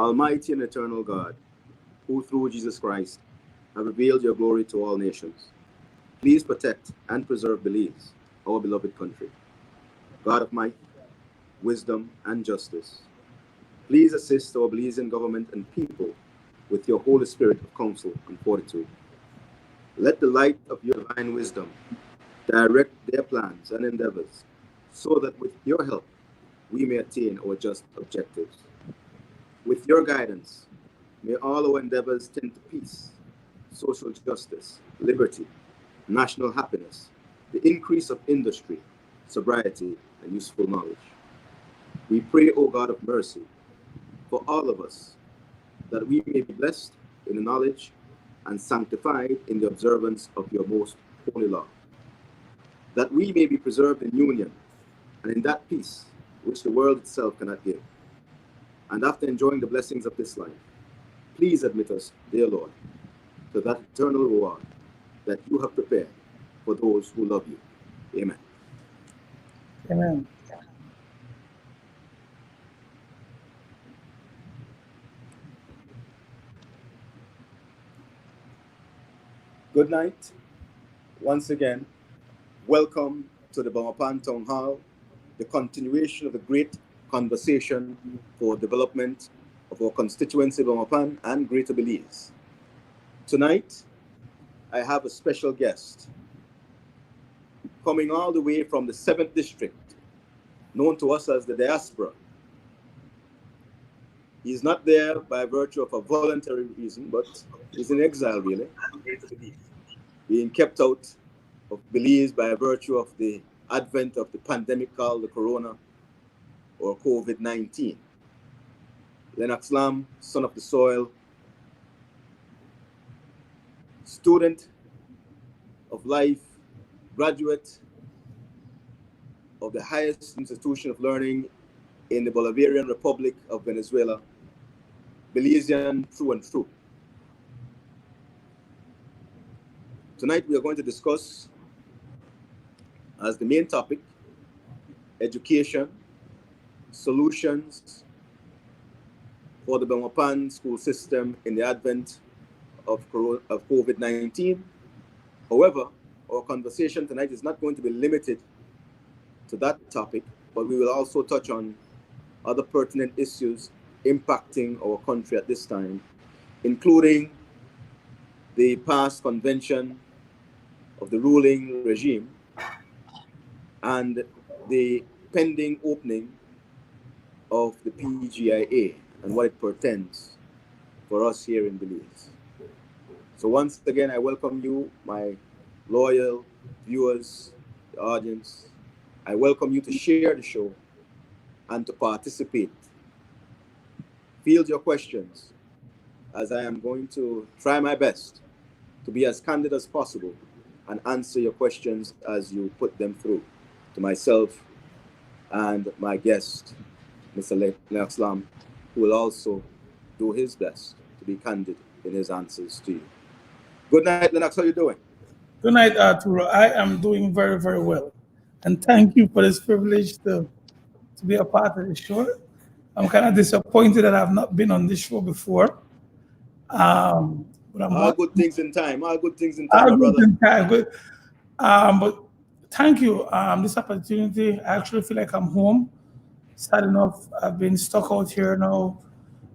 Almighty and eternal God, who through Jesus Christ have revealed your glory to all nations, please protect and preserve Belize, our beloved country. God of might, wisdom, and justice, please assist our Belizean government and people with your Holy Spirit of counsel and fortitude. Let the light of your divine wisdom direct their plans and endeavors, so that with your help, we may attain our just objectives. With your guidance, may all our endeavors tend to peace, social justice, liberty, national happiness, the increase of industry, sobriety, and useful knowledge. We pray, O God of mercy, for all of us, that we may be blessed in the knowledge and sanctified in the observance of your most holy law, that we may be preserved in union and in that peace which the world itself cannot give. And after enjoying the blessings of this life, please admit us, dear Lord, to that eternal reward that you have prepared for those who love you. Amen. Amen. Good night. Once again, welcome to the Belmopan Town Hall, the continuation of the great conversation for development of our constituency, Belmopan, and Greater Belize. Tonight, I have a special guest coming all the way from the 7th District, known to us as the Diaspora. He's not there by virtue of a voluntary reason, but he's in exile, really, being kept out of Belize by virtue of the advent of the pandemic called the Corona or COVID-19. Lennox Lam, son of the soil, student of life, graduate of the highest institution of learning in the Bolivarian Republic of Venezuela, Belizean through and through. Tonight we are going to discuss as the main topic, education, solutions for the Belmopan school system in the advent of COVID-19. However, our conversation tonight is not going to be limited to that topic, but we will also touch on other pertinent issues impacting our country at this time, including the past convention of the ruling regime and the pending opening of the PGIA and what it portends for us here in Belize. So once again, I welcome you, my loyal viewers, the audience. I welcome you to share the show and to participate. Field your questions, as I am going to try my best to be as candid as possible and answer your questions as you put them through to myself and my guest, Mr. Lennox Lam, who will also do his best to be candid in his answers to you. Good night, Lennox. How are you doing? Good night, Arturo. I am doing very, very well. And thank you for this privilege to be a part of the show. I'm kind of disappointed that I've not been on this show before. But I'm all good things in time. All good things in time, my brother. Good. But thank you. This opportunity, I actually feel like I'm home. Sad enough, I've been stuck out here now,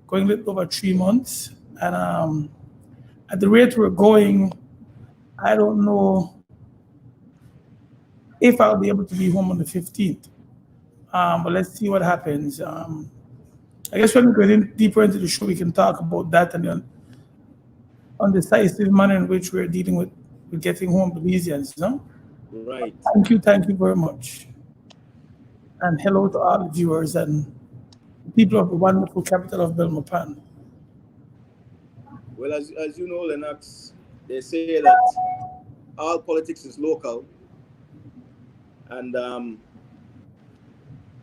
going a little over 3 months. And at the rate we're going, I don't know if I'll be able to be home on the 15th. But let's see what happens. I guess when we go deeper into the show, we can talk about that and then on the decisive manner in which we're dealing with getting home Belizeans. No? Right. Thank you very much. And hello to all the viewers and people of the wonderful capital of Belmopan. Well, as you know, Lennox, they say that all politics is local. And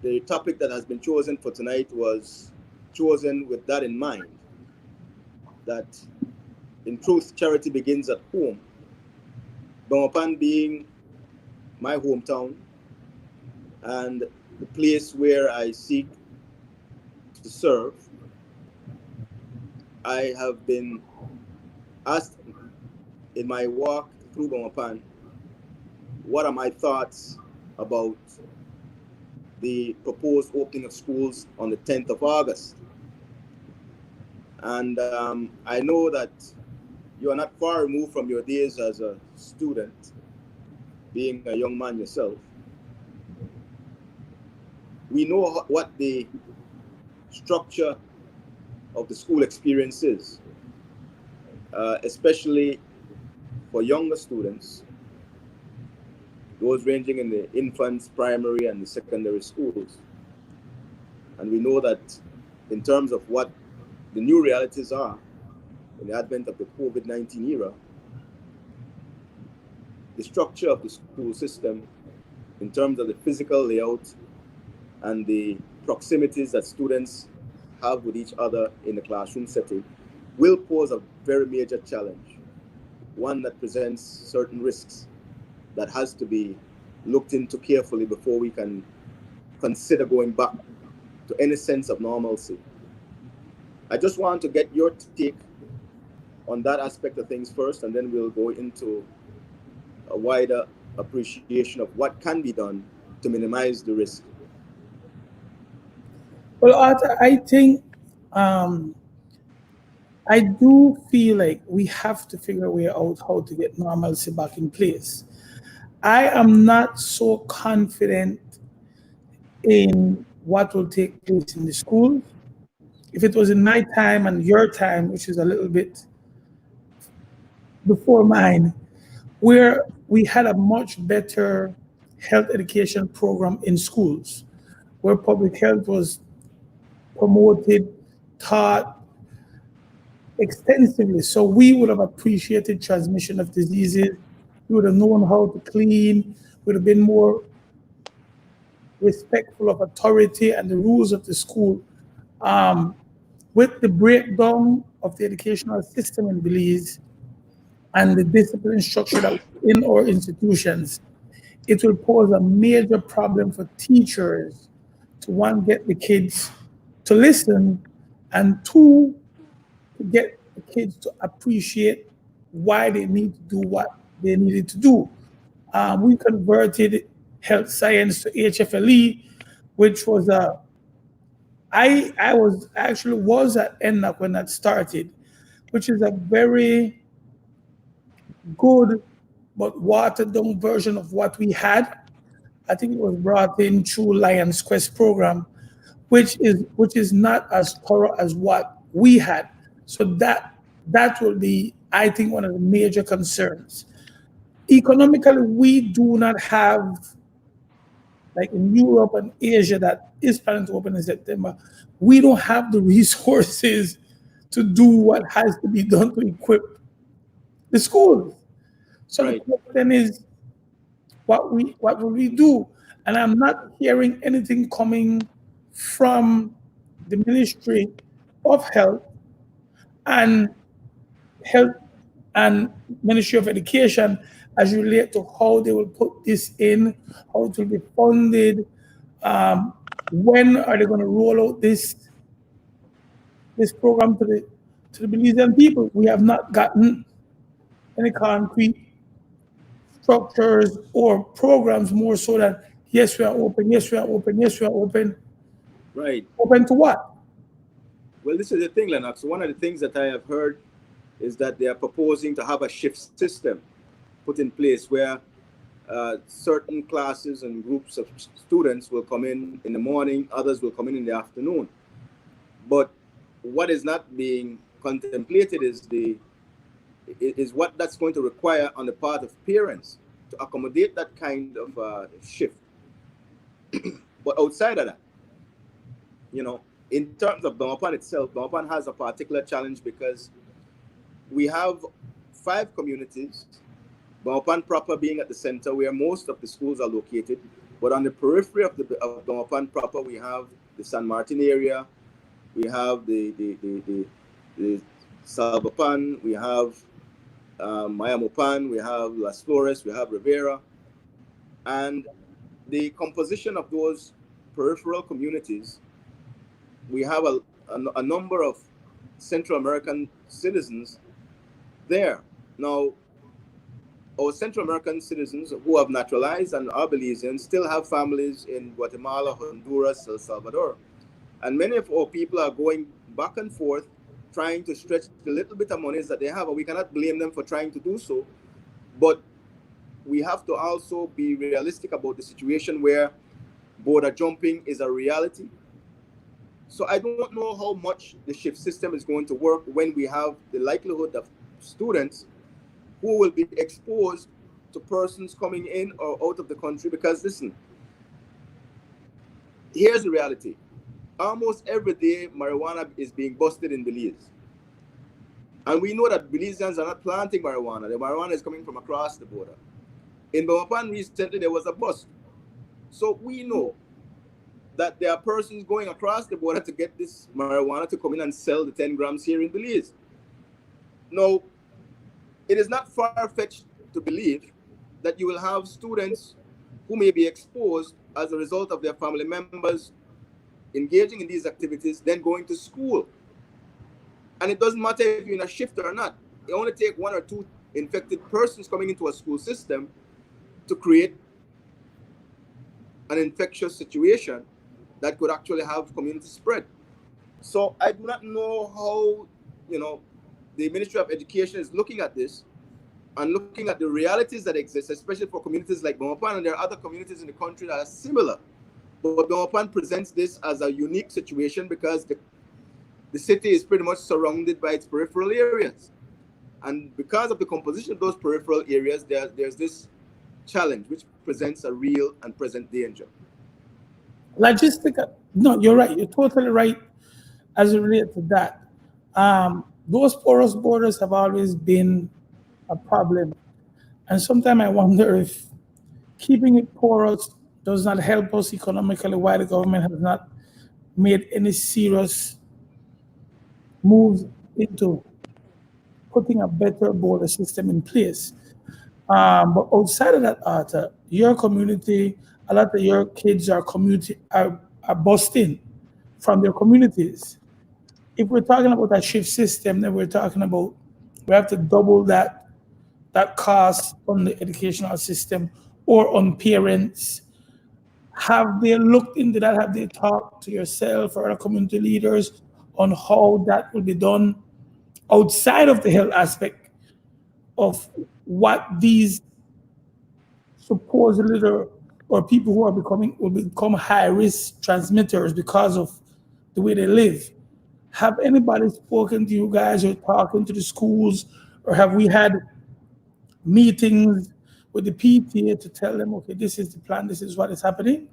the topic that has been chosen for tonight was chosen with that in mind, that in truth, charity begins at home. Belmopan being my hometown and the place where I seek to serve, I have been asked in my walk through Belmopan, what are my thoughts about the proposed opening of schools on the 10th of August? And I know that you are not far removed from your days as a student, being a young man yourself. We know what the structure of the school experience is, especially for younger students, those ranging in the infants, primary, and the secondary schools. And we know that in terms of what the new realities are in the advent of the COVID-19 era, the structure of the school system in terms of the physical layout and the proximities that students have with each other in the classroom setting will pose a very major challenge, one that presents certain risks that has to be looked into carefully before we can consider going back to any sense of normalcy. I just want to get your take on that aspect of things first, and then we'll go into a wider appreciation of what can be done to minimize the risk. Well, Arthur, I think um, I do feel like we have to figure a way out how to get normalcy back in place. I am not so confident in what will take place in the schools. If it was in my time and your time, which is a little bit before mine, where we had a much better health education program in schools, where public health was promoted, taught extensively. So we would have appreciated transmission of diseases. We would have known how to clean, would have been more respectful of authority and the rules of the school. Um, with the breakdown of the educational system in Belize and the discipline structure that was in our institutions, it will pose a major problem for teachers to one, get the kids to listen, and two, to get the kids to appreciate why they need to do what they needed to do. We converted health science to HFLE, which was a I was actually was at ENAC when that started, which is a very good but watered down version of what we had. I think it was brought in through Lions Quest program, which is not as thorough as what we had. So that will be, I think, one of the major concerns. Economically, we do not have, like in Europe and Asia that is planning to open in September, we don't have the resources to do what has to be done to equip the schools. So the Right, question is, what will we do? And I'm not hearing anything coming from the Ministry of Health and Health and Ministry of Education as relate to how they will put this in, how it will be funded, um, when are they going to roll out this program to the Belizean people. We have not gotten any concrete structures or programs, more so that yes we are open, yes we are open, yes we are open. right. Open to what? Well, this is the thing, Lennox. One of the things that I have heard is that they are proposing to have a shift system put in place where certain classes and groups of students will come in the morning, others will come in the afternoon. But what is not being contemplated is what that's going to require on the part of parents to accommodate that kind of shift. But outside of that, you know, in terms of Belmopan itself, Belmopan has a particular challenge because we have 5 communities, Belmopan proper being at the center where most of the schools are located. But on the periphery of Belmopan proper, we have the San Martin area, we have the Salvapan, we have Mayamopan, we have Las Flores, we have Rivera. And the composition of those peripheral communities, we have a number of Central American citizens there. Now, our Central American citizens who have naturalized and are Belizeans still have families in Guatemala, Honduras, El Salvador. And many of our people are going back and forth trying to stretch the little bit of monies that they have. And we cannot blame them for trying to do so. But we have to also be realistic about the situation where border jumping is a reality. So I don't know how much the shift system is going to work when we have the likelihood of students who will be exposed to persons coming in or out of the country. Because listen, here's the reality. Almost every day, marijuana is being busted in Belize. And we know that Belizeans are not planting marijuana. The marijuana is coming from across the border. In Belmopan recently, there was a bust. So we know that there are persons going across the border to get this marijuana to come in and sell the 10 grams here in Belize. Now, it is not far-fetched to believe that you will have students who may be exposed as a result of their family members engaging in these activities, then going to school. And it doesn't matter if you're in a shift or not. It only takes one or two infected persons coming into a school system to create an infectious situation that could actually have community spread. So I do not know how, the Ministry of Education is looking at this and looking at the realities that exist, especially for communities like Belmopan, and there are other communities in the country that are similar. But Belmopan presents this as a unique situation because the city is pretty much surrounded by its peripheral areas. And because of the composition of those peripheral areas, there's this challenge which presents a real and present danger. No, you're right. You're totally right as it relates to that. Those porous borders have always been a problem. And sometimes I wonder if keeping it porous does not help us economically, why the government has not made any serious moves into putting a better border system in place. But outside of that, Arthur, your community, a lot of your kids are busting from their communities. If we're talking about that shift system, then we're talking about we have to double that cost on the educational system or on parents. Have they looked into that? Have they talked to yourself or other community leaders on how that will be done outside of the health aspect of what these supposedly or people who will become high risk transmitters because of the way they live? Have anybody spoken to you guys or talking to the schools, or have we had meetings with the PTA to tell them, okay, this is the plan, this is what is happening?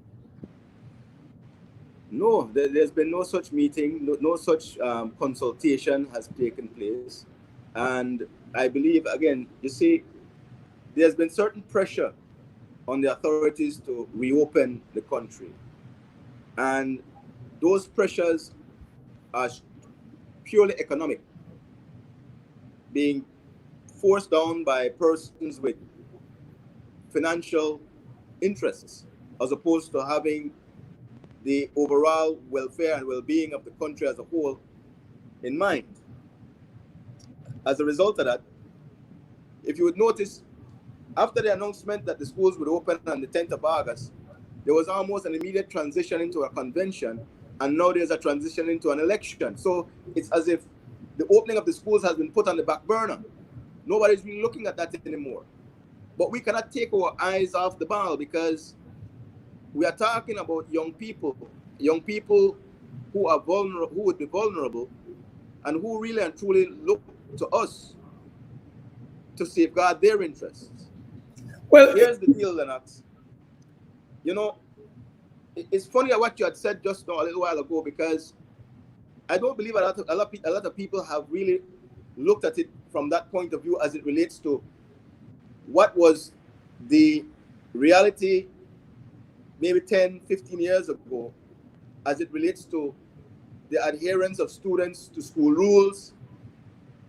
No, there's been no such meeting, no such consultation has taken place. And I believe, again, you see, there's been certain pressure on the authorities to reopen the country. And those pressures are purely economic, being forced down by persons with financial interests, as opposed to having the overall welfare and well-being of the country as a whole in mind. As a result of that, if you would notice, after the announcement that the schools would open on the 10th of August, there was almost an immediate transition into a convention, and now there's a transition into an election. So it's as if the opening of the schools has been put on the back burner. Nobody's really looking at that anymore. But we cannot take our eyes off the ball, because we are talking about young people who are vulnerable, who would be vulnerable, and who really and truly look to us to safeguard their interests. Well, here's the deal, Lennox. It's funny what you had said just now a little while ago, because I don't believe a lot of people have really looked at it from that point of view as it relates to what was the reality maybe 10, 15 years ago, as it relates to the adherence of students to school rules,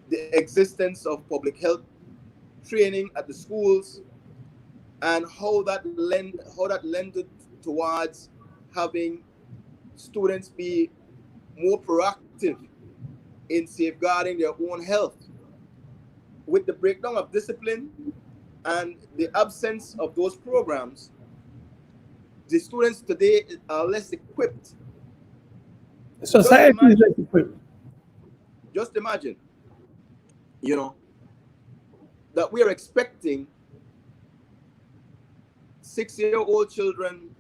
the existence of public health training at the schools, and how that lended towards having students be more proactive in safeguarding their own health. With the breakdown of discipline and the absence of those programs, the students today are less equipped. Just Society is imagine, like equipped. just imagine, you know, that we are expecting 6-year-old children,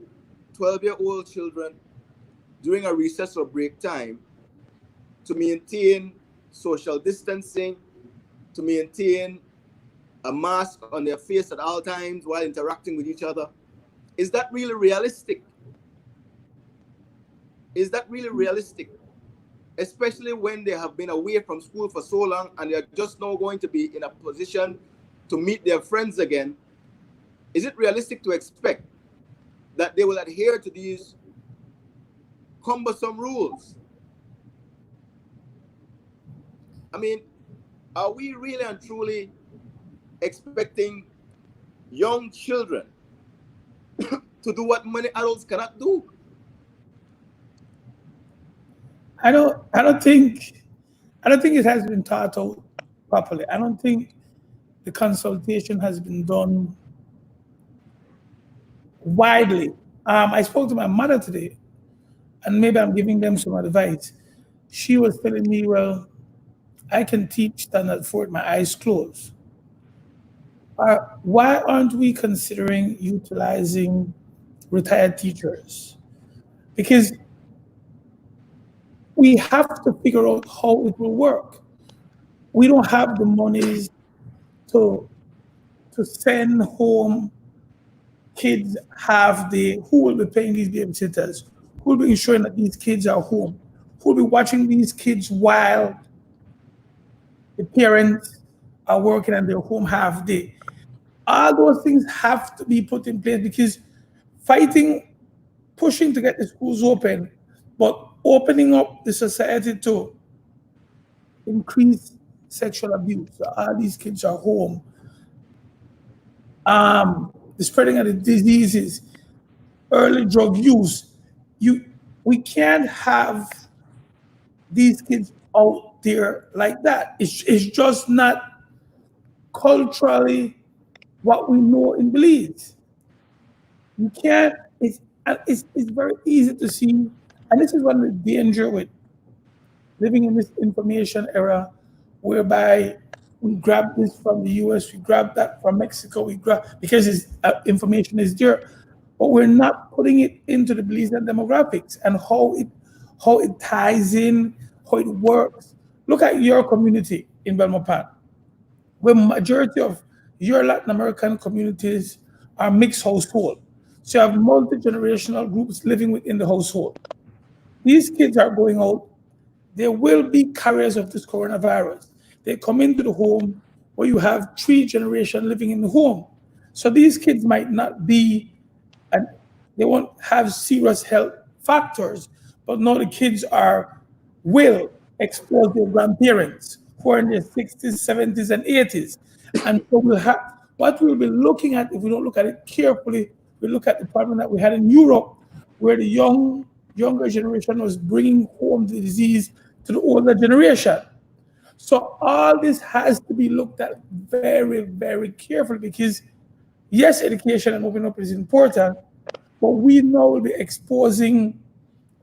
12-year-old children during a recess or break time to maintain social distancing, to maintain a mask on their face at all times while interacting with each other. Is that really realistic? Is that really realistic? Especially when they have been away from school for so long and they're just now going to be in a position to meet their friends again. Is it realistic to expect that they will adhere to these cumbersome rules? I mean, are we really and truly expecting young children to do what many adults cannot do? I don't think it has been thought out properly. I don't think the consultation has been done widely. I spoke to my mother today, and maybe I'm giving them some advice. She was telling me, well, I can teach standard 4 with my eyes closed. Why aren't we considering utilizing retired teachers? Because we have to figure out how it will work. We don't have the monies to send home kids half day. Who will be paying these babysitters? Who will be ensuring that these kids are home? Who will be watching these kids while the parents are working and they're home half day? All those things have to be put in place because fighting, pushing to get the schools open, but opening up the society to increase sexual abuse. So all these kids are home. The spreading of the diseases, early drug use. We can't have these kids out there like that. It's just not culturally what we know in Belize. You can't. It's very easy to see, and this is one of the danger with living in this information era, whereby we grab this from the U.S., we grab that from Mexico, we grab because information is there, but we're not putting it into the Belizean demographics and how it ties in, how it works. Look at your community in Belmopan, where majority of your Latin American communities are mixed household. So you have multi-generational groups living within the household. These kids are going out, there will be carriers of this coronavirus. They come into the home where you have 3 generations living in the home. So these kids might not be, and they won't have serious health factors, but now the kids will expose their grandparents who are in their 60s, 70s, and 80s. And so what we'll be looking at, if we don't look at it carefully, we look at the problem that we had in Europe, where the younger generation was bringing home the disease to the older generation. So all this has to be looked at very, very carefully because yes, education and opening up is important, but we now will be exposing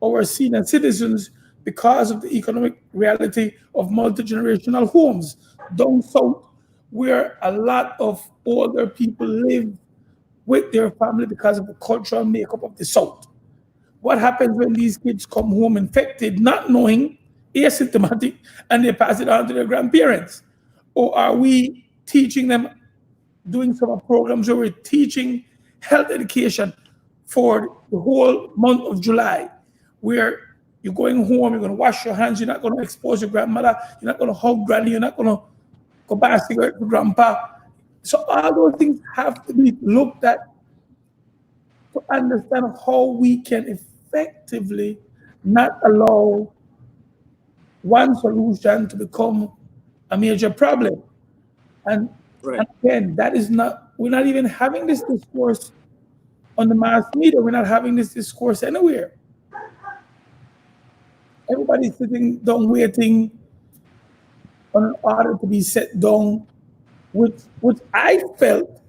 our senior citizens because of the economic reality of multi-generational homes down south, where a lot of older people live with their family because of the cultural makeup of the south. What happens when these kids come home infected, not knowing, asymptomatic, and they pass it on to their grandparents? Or are we teaching them, doing some programs where we're teaching health education for the whole month of July, where you're going home, you're going to wash your hands, you're not going to expose your grandmother, you're not going to hug granny, you're not going to go buy a cigarette to grandpa. So all those things have to be looked at to understand how we can effectively not allow one solution to become a major problem. And, Right. and again, that is not, we're not even having this discourse on the mass media. We're not having this discourse anywhere. Everybody's sitting down waiting in order to be set down, which I felt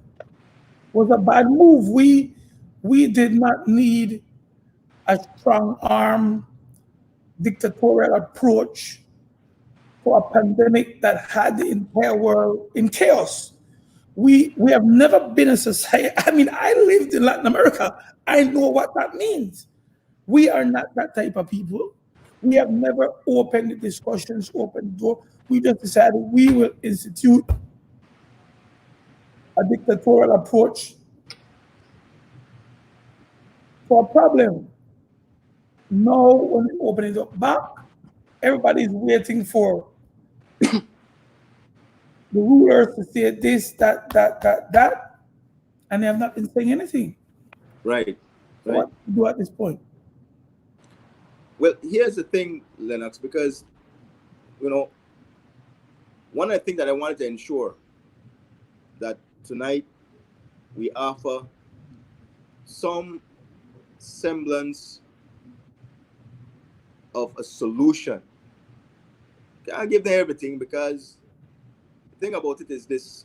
was a bad move. We did not need a strong arm dictatorial approach for a pandemic that had the entire world in chaos. We have never been a society. I mean, I lived in Latin America. I know what that means. We are not that type of people. We have never opened the discussions, opened the door. We just decided we will institute a dictatorial approach for a problem. Now, when we open it up back, everybody's waiting for the rulers to say this, that, and they have not been saying anything. Right, So right. what do we do at this point? Well, here's the thing, Lennox, because, you know, one of the things that I wanted to ensure that tonight we offer some semblance of a solution. Can't give them everything, because the thing about it is this: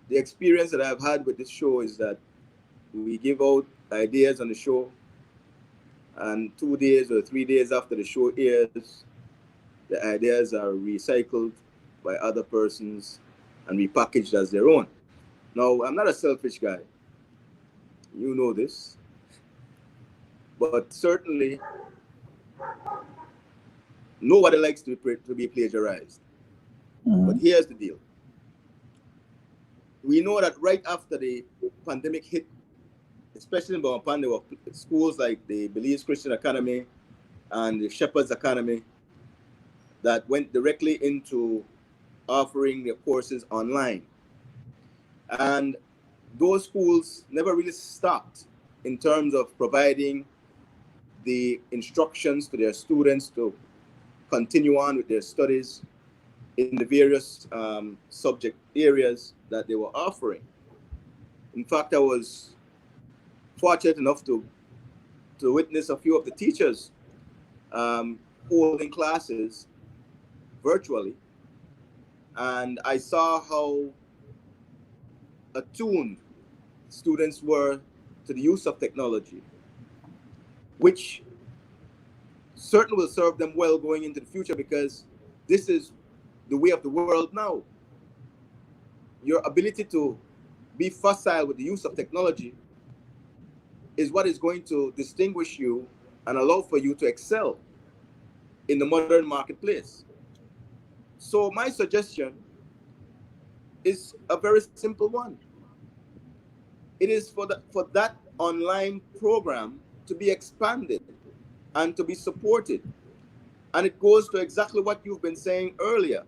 the experience that I've had with this show is that we give out ideas on the show, and 2 days or 3 days after the show airs, the ideas are recycled by other persons and repackaged as their own. Now, I'm not a selfish guy. You know this. But certainly, nobody likes to be plagiarized. But here's the deal. We know that right after the pandemic hit, especially in Belmopan, there were schools like the Belize Christian Academy and the Shepherd's Academy that went directly into offering their courses online. And those schools never really stopped in terms of providing the instructions to their students to continue on with their studies in the various subject areas that they were offering. In fact, I was fortunate enough to witness a few of the teachers holding classes virtually, and I saw how attuned students were to the use of technology, which certainly will serve them well going into the future, because this is the way of the world now. Your ability to be facile with the use of technology is what is going to distinguish you and allow for you to excel in the modern marketplace. So my suggestion is a very simple one. It is for that online program to be expanded and to be supported. And it goes to exactly what you've been saying earlier.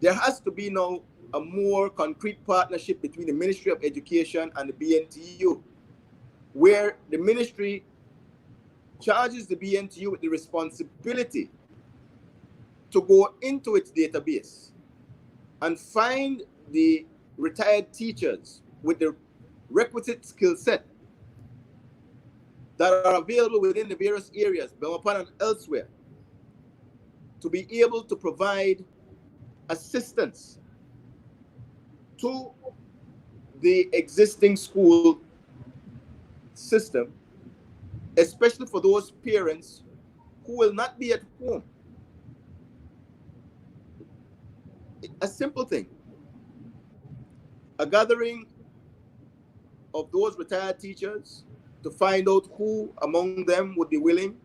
There has to be now a more concrete partnership between the Ministry of Education and the BNTU, where the ministry charges the BNTU with the responsibility to go into its database and find the retired teachers with the requisite skill set that are available within the various areas, Belmopan and elsewhere, to be able to provide assistance to the existing school system, especially for those parents who will not be at home. A simple thing. A gathering of those retired teachers to find out who among them would be willing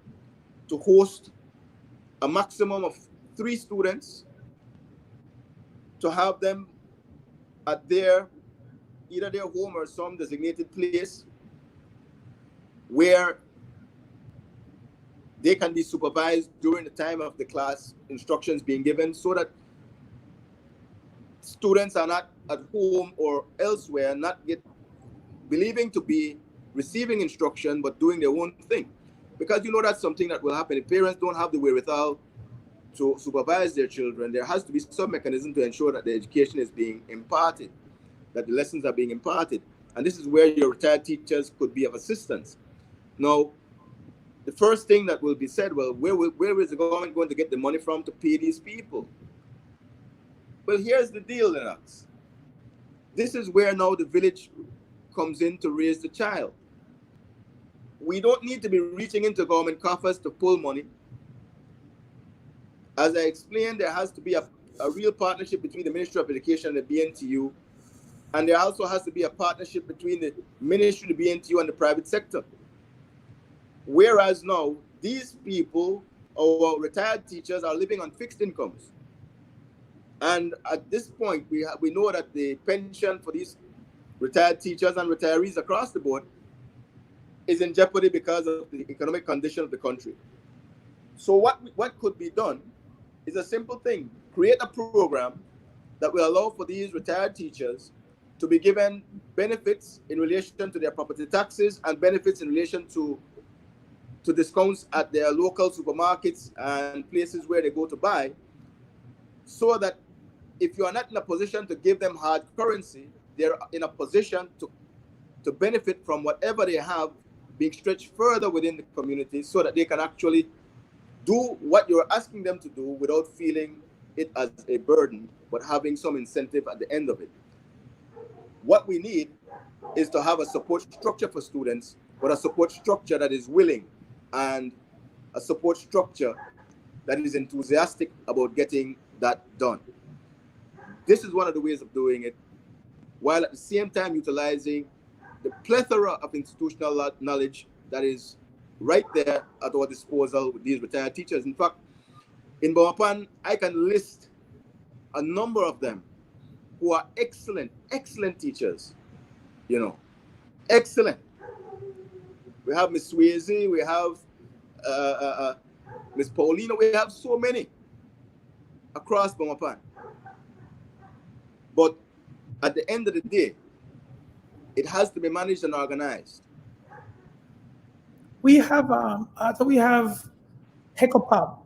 to host a maximum of 3 students, to have them at either their home or some designated place where they can be supervised during the time of the class instructions being given, so that students are not at home or elsewhere, not believing to be receiving instruction, but doing their own thing. Because you know that's something that will happen. If parents don't have the wherewithal to supervise their children, there has to be some mechanism to ensure that the education is being imparted, that the lessons are being imparted. And this is where your retired teachers could be of assistance. Now, the first thing that will be said, well, where is the government going to get the money from to pay these people? Well, here's the deal, Lennox. This is where now the village comes in to raise the child. We don't need to be reaching into government coffers to pull money. As I explained, there has to be a real partnership between the Ministry of Education and the BNTU, and there also has to be a partnership between the Ministry, the BNTU, and the private sector. Whereas now, these people, our retired teachers, are living on fixed incomes. And at this point, we know that the pension for these retired teachers and retirees across the board is in jeopardy because of the economic condition of the country. So what could be done is a simple thing. Create a program that will allow for these retired teachers to be given benefits in relation to their property taxes and benefits in relation to discounts at their local supermarkets and places where they go to buy, so that if you are not in a position to give them hard currency, they're in a position to benefit from whatever they have being stretched further within the community, so that they can actually do what you're asking them to do without feeling it as a burden, but having some incentive at the end of it. What we need is to have a support structure for students, but a support structure that is willing, and a support structure that is enthusiastic about getting that done. This is one of the ways of doing it, while at the same time utilizing the plethora of institutional knowledge that is right there at our disposal with these retired teachers. In fact, in Belmopan, I can list a number of them who are excellent teachers, excellent. We have Miss Swayze, we have Miss Paulina, we have so many across Belmopan. But at the end of the day, it has to be managed and organized. We have HECOPAB,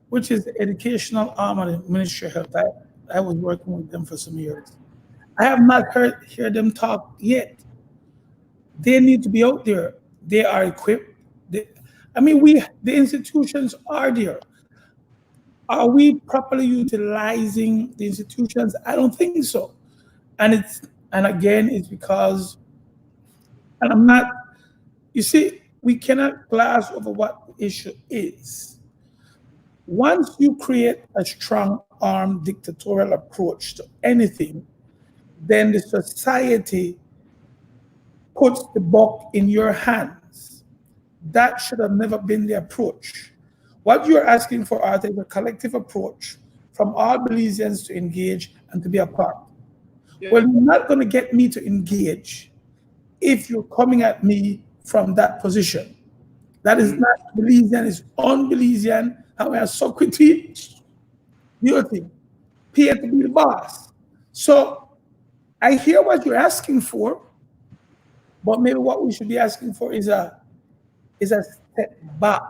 which is the educational arm of the Ministry of Health. I was working with them for some years. I have not heard them talk yet. They need to be out there. They are equipped. The institutions are there. Are we properly utilizing the institutions? I don't think so. And again, it's because, and I'm not, you see, we cannot glass over what the issue is. Once you create a strong-arm dictatorial approach to anything, then the society puts the buck in your hands. That should have never been the approach. What you're asking for, Arthur, is a collective approach from all Belizeans to engage and to be a part. Yeah. Well, you're not going to get me to engage if you're coming at me from that position. That is not Belizean, it's un-Belizean, and we are so quickly guilty, pay to be the boss. So I hear what you're asking for, but maybe what we should be asking for is a step back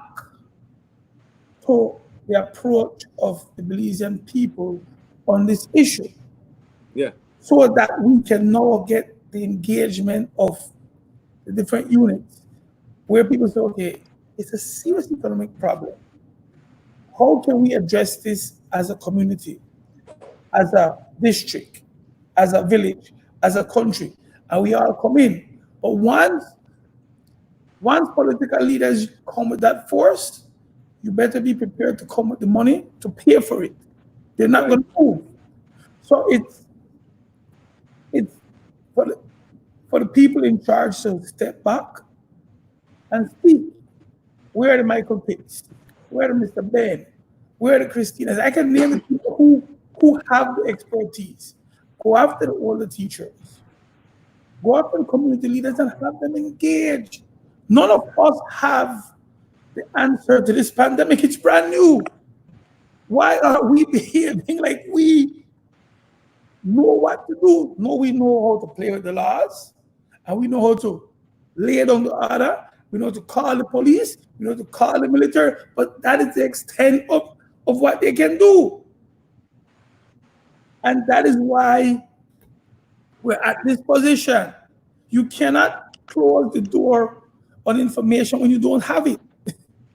to the approach of the Belizean people on this issue. Yeah. So that we can now get the engagement of the different units where people say, okay, it's a serious economic problem. How can we address this as a community, as a district, as a village, as a country? And we all come in. But once political leaders come with that force, you better be prepared to come with the money to pay for it. They're not going to move. So it's for the people in charge to step back and speak. Where are the Michael Pitts? Where are Mr. Ben? Where are the Christinas? I can name the people who have the expertise. Go after the older teachers. Go after the community leaders and have them engaged. None of us have the answer to this pandemic. It's brand new. Why are we behaving like we know what to do? No, we know how to play with the laws, and we know how to lay down the order. We know to call the police, we know to call the military, but that is the extent of what they can do. And that is why we're at this position. You cannot close the door on information when you don't have it.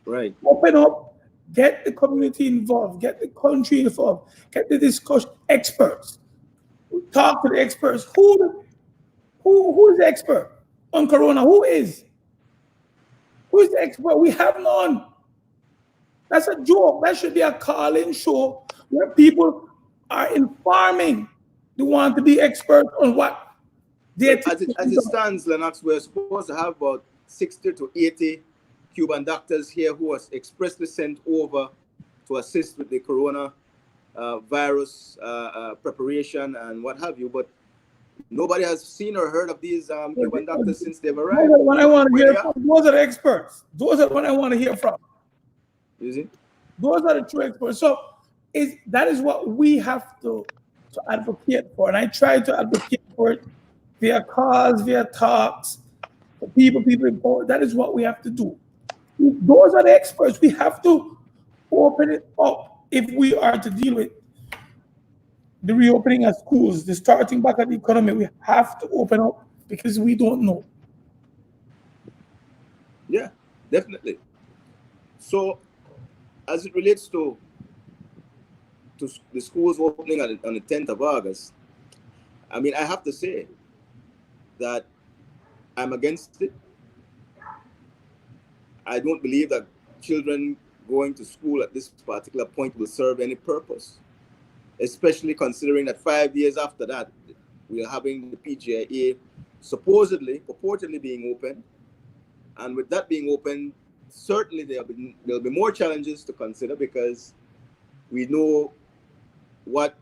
Right. Open up, get the community involved, get the country involved, get the discussion experts. Talk to the experts. Who is the expert on corona? Who is? Who is the expert? We have none. That's a joke. That should be a call-in show where people are informing. They want to be experts on what they're As it stands, Lennox, we're supposed to have about 60 to 80 Cuban doctors here who was expressly sent over to assist with the corona virus preparation and what have you. But nobody has seen or heard of these Cuban doctors since they've arrived. Those are the one I want to hear from. Those are the experts. Those are the one I want to hear from. You see? Those are the true experts. So that is what we have to advocate for. And I try to advocate for it via calls, via talks, for people. That is what we have to do. Those are the experts. We have to open it up if we are to deal with the reopening of schools, the starting back of the economy. We have to open up because we don't know. Yeah, definitely. So, as it relates to the schools opening on the 10th of August, I mean, I have to say that I'm against it. I don't believe that children going to school at this particular point will serve any purpose, especially considering that 5 years after that, we are having the PGIA purportedly being open. And with that being open, certainly there'll be more challenges to consider because we know what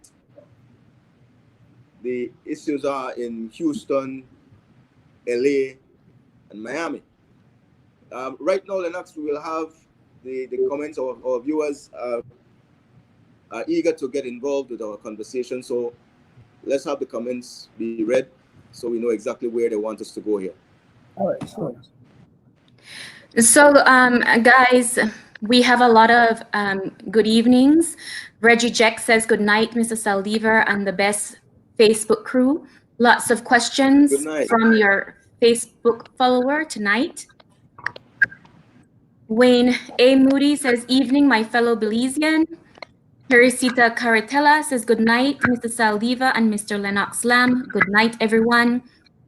the issues are in Houston, LA, and Miami. Right now, Lennox, we will have the comments of our viewers are eager to get involved with our conversation. So let's have the comments be read so we know exactly where they want us to go here. All right, sure. So, guys, we have a lot of good evenings. Reggie Jack says, good night, Mr. Saldivar and the best Facebook crew. Lots of questions from your Facebook follower tonight. Wayne A. Moody says, evening, my fellow Belizean. Teresita Caratella says, good night, Mr. Saldiva and Mr. Lennox Lamb. Good night, everyone.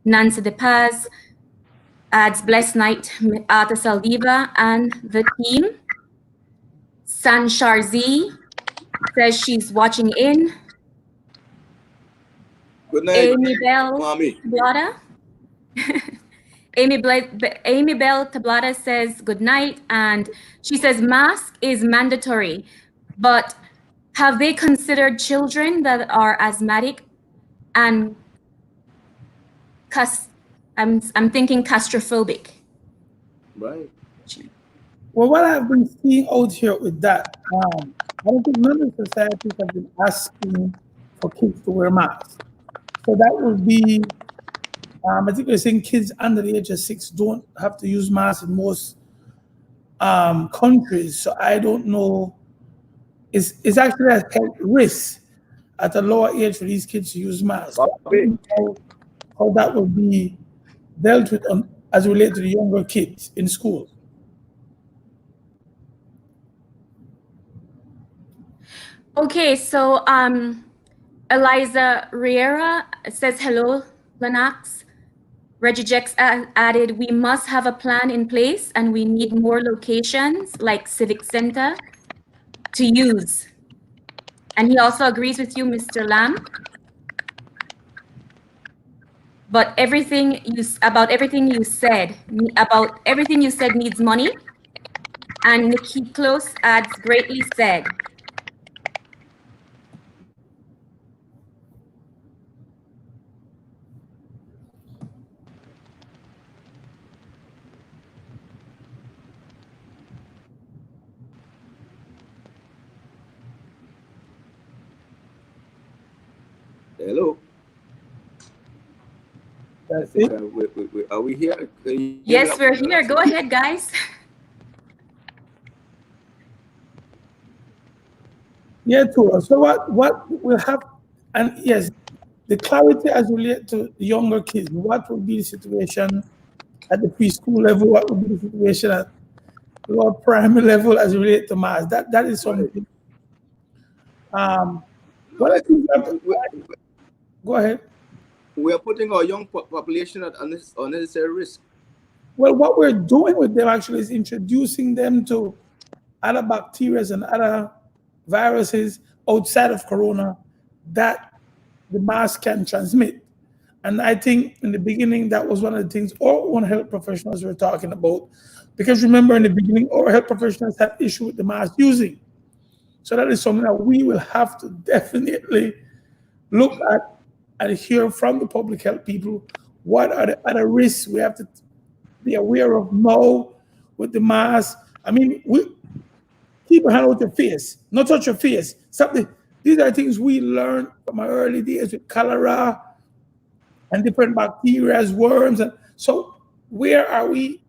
Nancy De Paz adds, blessed night, Arthur Saldiva and the team. San Sharzi says she's watching in. Good night, Amy Bell Tablada. Amy Bell Tablada says good night, and she says mask is mandatory, but have they considered children that are asthmatic and I'm thinking claustrophobic? Right. Well, what I've been seeing out here with that, I don't think none of the societies have been asking for kids to wear masks. So that would be, I think they're saying kids under the age of 6 don't have to use masks in most countries. So I don't know. It's actually a health risk at a lower age for these kids to use masks. I don't know how that will be dealt with as related to the younger kids in school. Okay, so Eliza Riera says hello, Lennox. Reggie Jex added, we must have a plan in place and we need more locations like Civic Center to use. And he also agrees with you, Mr. Lamb. But everything you said needs money. And Nikki Close adds, greatly said. Hello. That's it. Are we here? Yes, we're here. Go ahead, guys. Yeah, too. So what will happen? And yes, the clarity as related to the younger kids. What will be the situation at the preschool level? What will be the situation at our primary level as it relates to mass. That is Right. something. No, What I think we have to, go ahead. we are putting our young population at unnecessary risk. Well, what we're doing with them actually is introducing them to other bacteria and other viruses outside of corona that the mask can transmit. And I think in the beginning, that was one of the things all one health professionals were talking about. Because remember, in the beginning, all health professionals had issue with the mask using. So that is something that we will have to definitely look at and hear from the public health people. What are the other risks we have to be aware of now with the mask? I mean, we keep your hand out your face, not touch your face. Something. These are things we learned from our early days with cholera and different bacteria, worms. And so, where are we?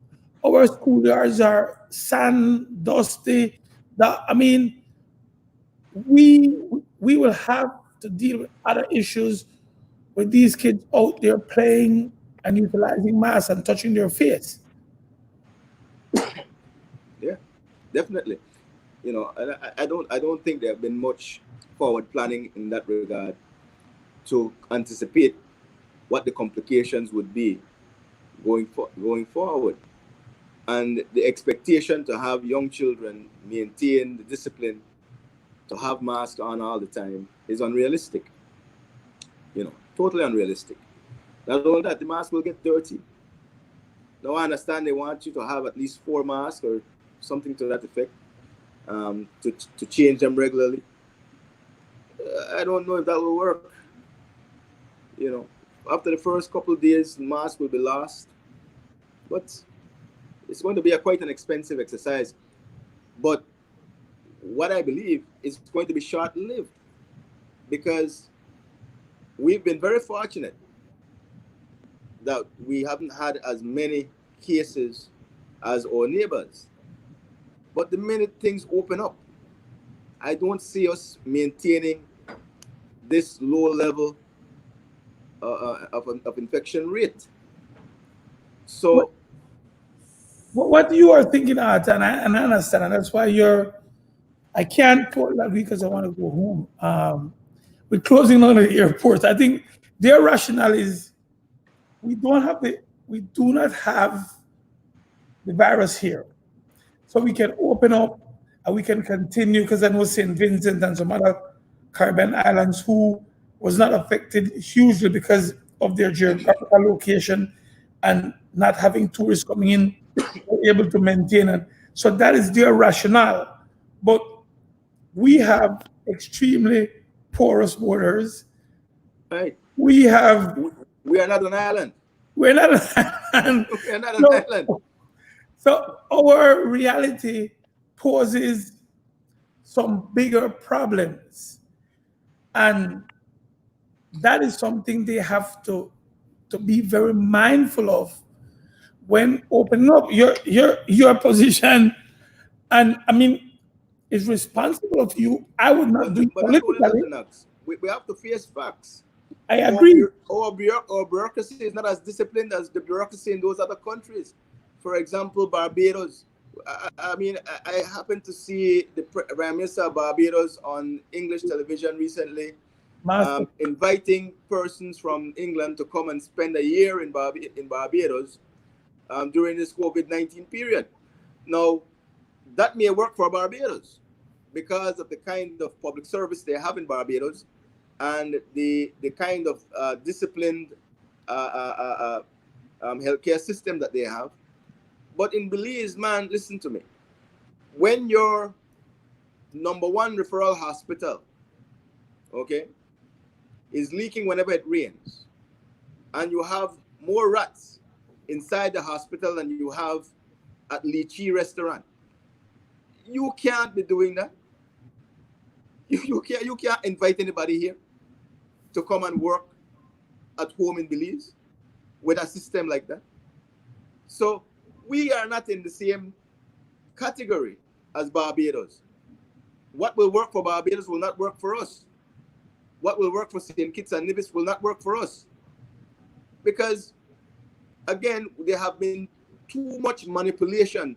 Our schoolyards are sand, dusty. I mean, we will have to deal with other issues with these kids out there playing and utilizing masks and touching their face. Yeah, definitely. You know, and I don't think there have been much forward planning in that regard to anticipate what the complications would be going forward. And the expectation to have young children maintain the discipline to have masks on all the time is unrealistic. You know, totally unrealistic. Not only that, the mask will get dirty. Now I understand they want you to have at least 4 masks or something to that effect, to change them regularly. I don't know if that will work. You know, after the first couple of days, the mask will be lost. But it's going to be quite an expensive exercise. But what I believe is going to be short-lived, because we've been very fortunate that we haven't had as many cases as our neighbors. But the minute things open up, I don't see us maintaining this low level of infection rate. So what you are thinking, Art, and I understand, and that's why I can't put that because I want to go home. We're closing on the airport. I think their rationale is we do not have the virus here. So we can open up and we can continue, because I know St. Vincent and some other Caribbean islands who was not affected hugely because of their geographical location and not having tourists coming in, were able to maintain it. So that is their rationale. But we have extremely porous borders. right, We are not an island. we're not an island. We are not an island. So our reality poses some bigger problems. And that is something they have to be very mindful of when opening up your position. And I mean, it's responsible of you. I would not do it But not only that, politically. Lennox, we have to face facts. I agree. Our bureaucracy is not as disciplined as the bureaucracy in those other countries. For example, Barbados. I mean, I happened to see the Prime Minister of Barbados on English television recently, inviting persons from England to come and spend a year in Barbados during this COVID-19 period. Now, that may work for Barbados because of the kind of public service they have in Barbados and the kind of disciplined healthcare system that they have. But in Belize, man, listen to me. When your #1 referral hospital, okay, is leaking whenever it rains, and you have more rats inside the hospital than you have at Lychee restaurant, you can't be doing that. You can't invite anybody here to come and work at home in Belize with a system like that. So we are not in the same category as Barbados. What will work for Barbados will not work for us. What will work for St. Kitts and Nevis will not work for us. Because, again, there have been too much manipulation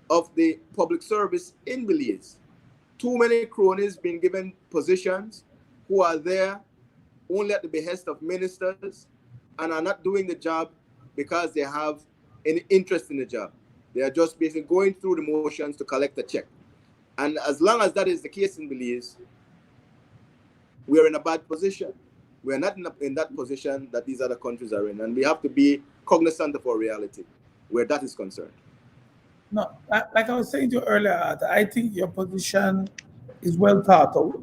of the public service in Belize. Too many cronies being given positions who are there only at the behest of ministers and are not doing the job because they have any interest in the job. They are just basically going through the motions to collect a check. And as long as that is the case in Belize, we are in a bad position. We are not in that position that these other countries are in. And we have to be cognizant of our reality where that is concerned. No, like I was saying to you earlier, Arthur, I think your position is well thought out.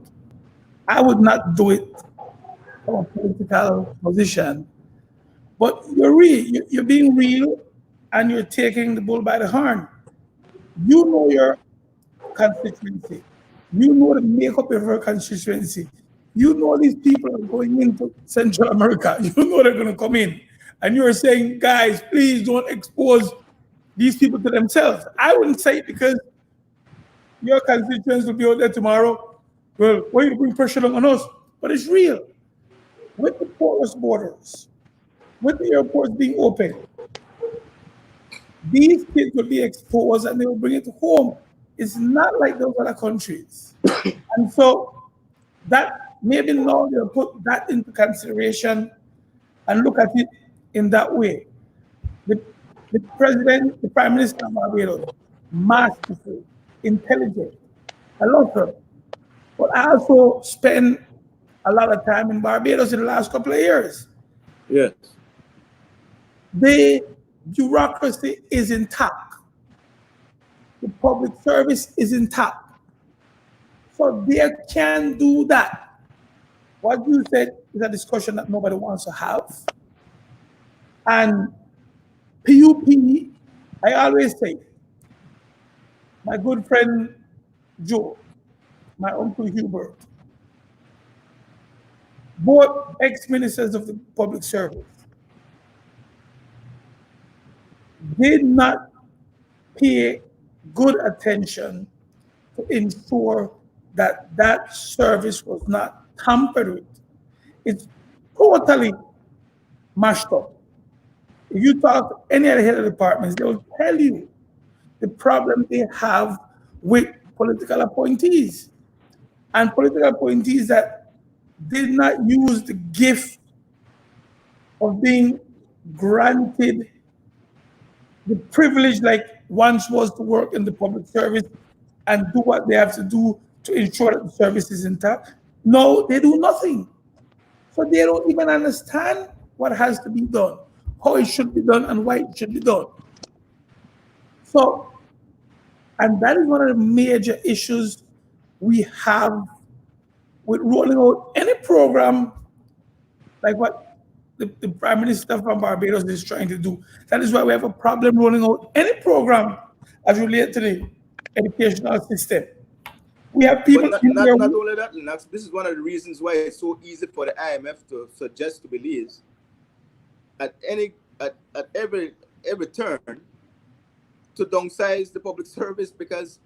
I would not do it from a political position, but you're real. You're being real, and you're taking the bull by the horn. You know your constituency. You know the makeup of your constituency. You know these people are going into Central America. You know they're going to come in, and you're saying, guys, please don't expose these people to themselves. I wouldn't say it because your constituents will be out there tomorrow. Well, why you bring pressure on us? But it's real. With the porous borders, with the airports being open, these kids will be exposed and they will bring it home. It's not like those other countries. And so that maybe now they'll put that into consideration and look at it in that way. The president, the prime minister of Barbados, masterful, intelligent, I love her. But I also spent a lot of time in Barbados in the last couple of years. Yes. The bureaucracy is intact. The public service is intact. So they can do that. What you said is a discussion that nobody wants to have. And PUP, I always say, my good friend Joe, my uncle Hubert, both ex-ministers of the public service, did not pay good attention to ensure that that service was not tampered with. It's totally mashed up. If you talk to any of the head of departments, they will tell you the problem they have with political appointees. And political appointees that did not use the gift of being granted the privilege like once was to work in the public service and do what they have to do to ensure that the service is intact. No, they do nothing. So they don't even understand what has to be done, how it should be done, and why it should be done. So, and that is one of the major issues we have with rolling out any program like what the Prime Minister from Barbados is trying to do. That is why we have a problem rolling out any program as related to the educational system. We have people But not only that, Linux, this is one of the reasons why it's so easy for the IMF to suggest to Belize at every turn to downsize the public service, because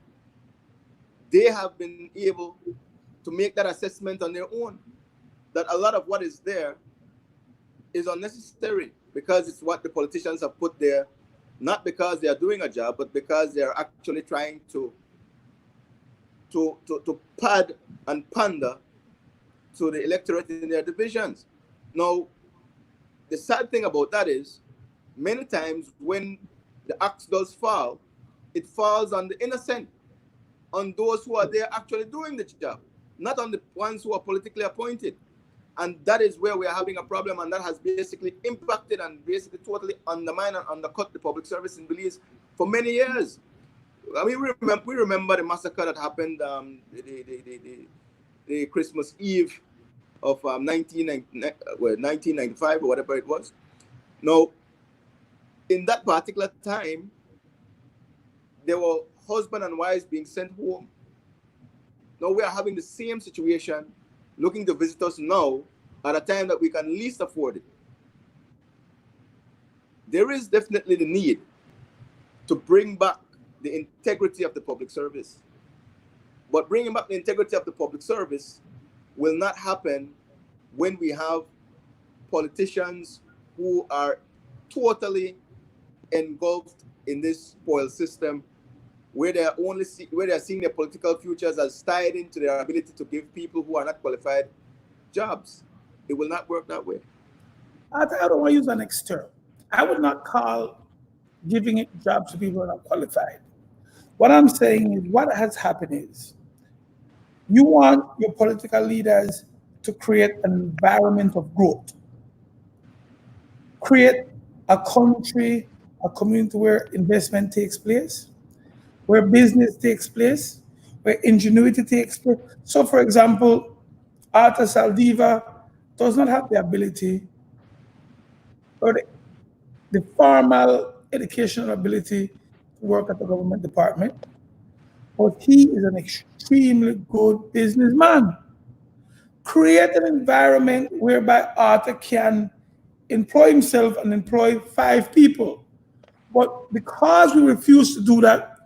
they have been able to make that assessment on their own, that a lot of what is there is unnecessary because it's what the politicians have put there, not because they are doing a job, but because they are actually trying to pad and pander to the electorate in their divisions. Now, the sad thing about that is, many times when the axe does fall, it falls on the innocent, on those who are there actually doing the job, not on the ones who are politically appointed. And that is where we are having a problem, and that has basically impacted and basically totally undermined and undercut the public service in Belize for many years. I mean, we remember the massacre that happened the Christmas Eve of 1995 or whatever it was. Now, in that particular time, there were husband and wives being sent home. Now we are having the same situation, looking to visit us now at a time that we can least afford it. There is definitely the need to bring back the integrity of the public service. But bringing back the integrity of the public service will not happen when we have politicians who are totally engulfed in this spoil system where they are where they are seeing their political futures as tied into their ability to give people who are not qualified jobs. It will not work that way. I don't want to use an external. I would not call giving it jobs to people who are not qualified. What I'm saying is what has happened is you want your political leaders to create an environment of growth, create a country, a community where investment takes place, where business takes place, where ingenuity takes place. So, for example, Arta Saldiva does not have the ability or the formal educational ability to work at the government department, but he is an extremely good businessman. Create an environment whereby Arthur can employ himself and employ 5 people. But because we refuse to do that,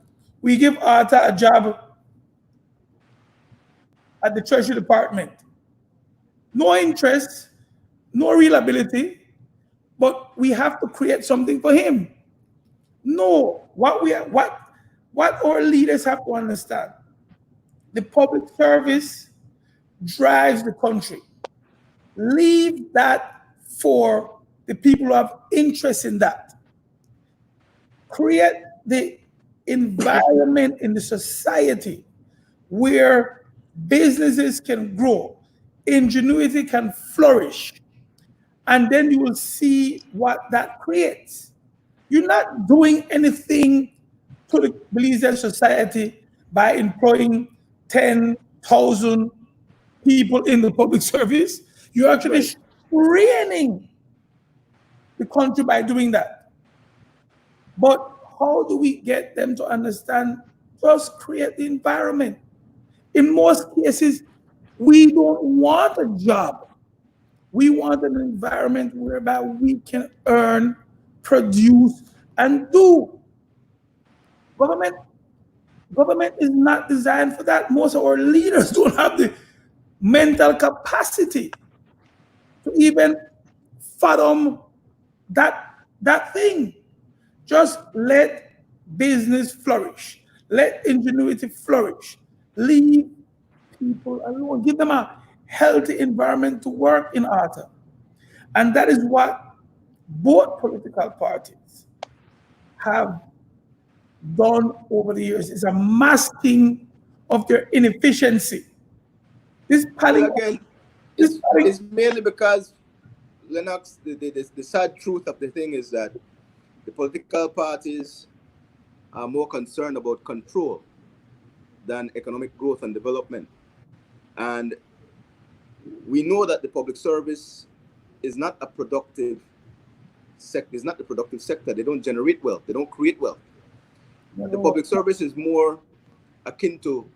we give Arthur a job at the Treasury Department. No interest, no real ability, but we have to create something for him. No, what our leaders have to understand, the public service drives the country. Leave that for the people who have interest in that. Create the environment in the society where businesses can grow, ingenuity can flourish, and then you will see what that creates. You're not doing anything to the Belizean society by employing 10,000 people in the public service. You're actually training the country by doing that. But how do we get them to understand? Just create the environment. In most cases, we don't want a job. We want an environment whereby we can earn, produce, and do. Government is not designed for that. Most of our leaders don't have the mental capacity to even fathom that thing. Just let business flourish. Let ingenuity flourish. Leave people alone. Give them a healthy environment to work in Arthur. And that is what both political parties have done over the years. It's a masking of their inefficiency. This Well, again, it's mainly because, Lennox, the sad truth of the thing is that the political parties are more concerned about control than economic growth and development. And we know that the public service is not a productive sector. It's not the productive sector. They don't generate wealth. They don't create wealth. The public service is more akin to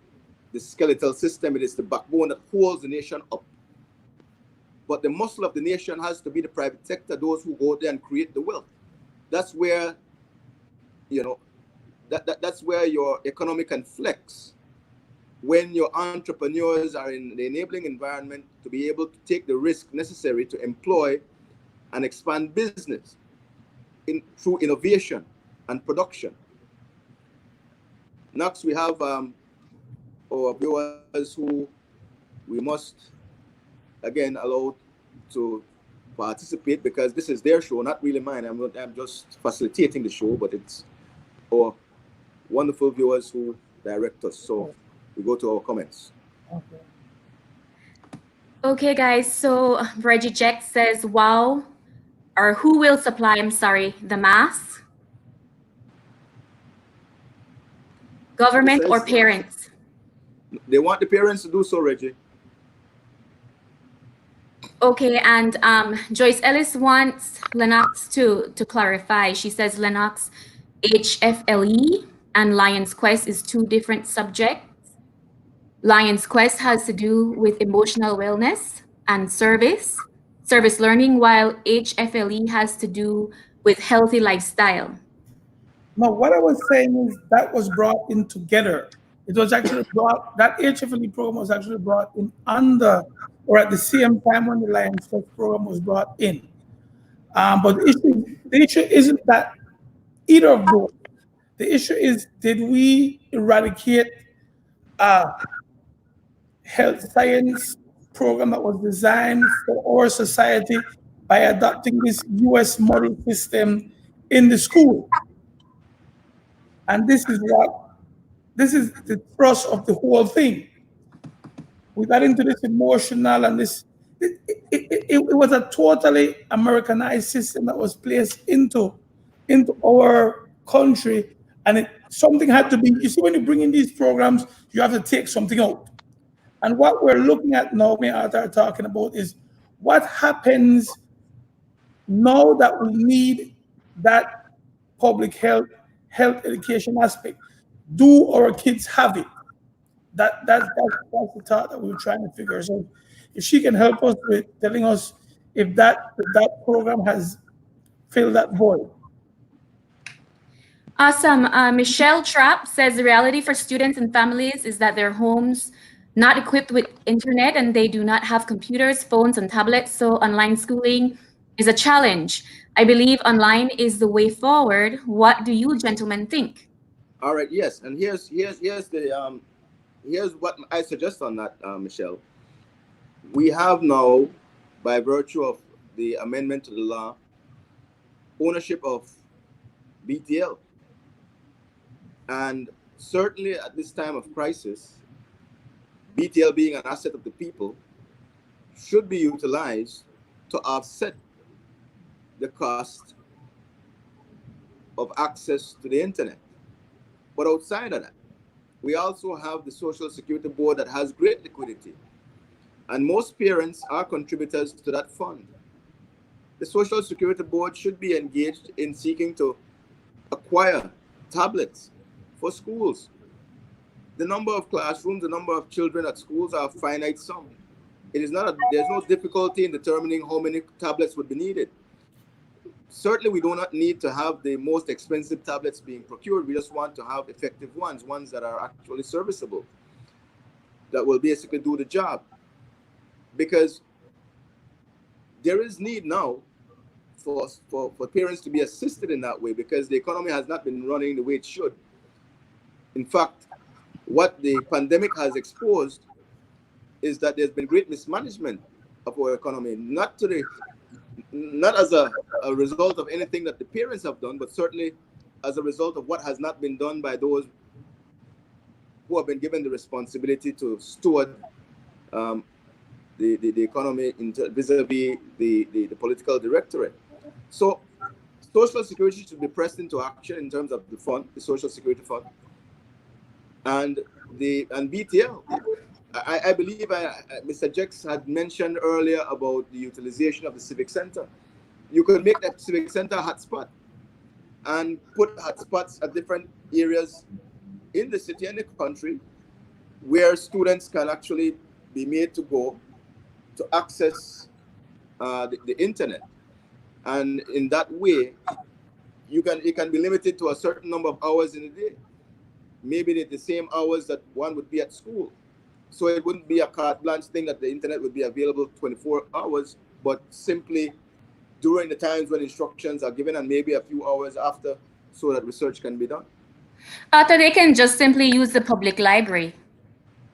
the skeletal system. It is the backbone that holds the nation up. But the muscle of the nation has to be the private sector, those who go there and create the wealth. That's where, that's where your economy can flex. When your entrepreneurs are in the enabling environment to be able to take the risk necessary to employ and expand business through innovation and production. Next, we have our viewers who we must, again, allow to participate because this is their show, not really mine. I'm just facilitating the show, but it's our wonderful viewers who direct us. So we go to our comments. Okay, guys. So Reggie Jack says, wow, or who will supply, the masks? Government or parents? They want the parents to do so, Reggie. Okay, and Joyce Ellis wants Lennox to clarify. She says Lennox, HFLE and Lion's Quest is 2 different subjects. Lion's Quest has to do with emotional wellness and service learning, while HFLE has to do with healthy lifestyle. No, what I was saying is that was brought in together. It was actually that HFLE program was actually brought in under or at the same time when the Lions Quest program was brought in. But the issue isn't that either of those. The issue is, did we eradicate a health science program that was designed for our society by adopting this US model system in the school? And this is the thrust of the whole thing. We got into this emotional and this, it was a totally Americanized system that was placed into our country. And something had to be, you see, when you bring in these programs, you have to take something out. And what we're looking at now, me and Arthur are talking about, is what happens now that we need that public health education aspect. Do our kids have it? That's the thought that we were trying to figure. So if she can help us with telling us if that program has filled that void. Awesome. Michelle Trapp says the reality for students and families is that their homes not equipped with internet and they do not have computers, phones, and tablets. So online schooling is a challenge. I believe online is the way forward. What do you gentlemen think? All right. Yes, and here's what I suggest on that, Michelle. We have now, by virtue of the amendment to the law, ownership of BTL. And certainly at this time of crisis, BTL being an asset of the people should be utilized to offset the cost of access to the internet. But outside of that, we also have the Social Security Board that has great liquidity. And most parents are contributors to that fund. The Social Security Board should be engaged in seeking to acquire tablets for schools. The number of classrooms, the number of children at schools are a finite sum. There's no difficulty in determining how many tablets would be needed. Certainly, we do not need to have the most expensive tablets being procured. We just want to have effective ones that are actually serviceable, that will basically do the job. Because there is need now for parents to be assisted in that way, because the economy has not been running the way it should. In fact, what the pandemic has exposed is that there's been great mismanagement of our economy, not as a result of anything that the parents have done, but certainly as a result of what has not been done by those who have been given the responsibility to steward the economy vis-a-vis the political directorate. So Social Security should be pressed into action in terms of the fund, the Social Security Fund, and BTL. I believe Mr. Jex had mentioned earlier about the utilization of the Civic Center. You could make that Civic Center a hotspot and put hotspots at different areas in the city and the country where students can actually be made to go to access the internet. And in that way, it can be limited to a certain number of hours in a day. Maybe the same hours that one would be at school. So it wouldn't be a carte blanche thing that the internet would be available 24 hours, but simply during the times when instructions are given and maybe a few hours after, so that research can be done. Arthur, they can just simply use the public library.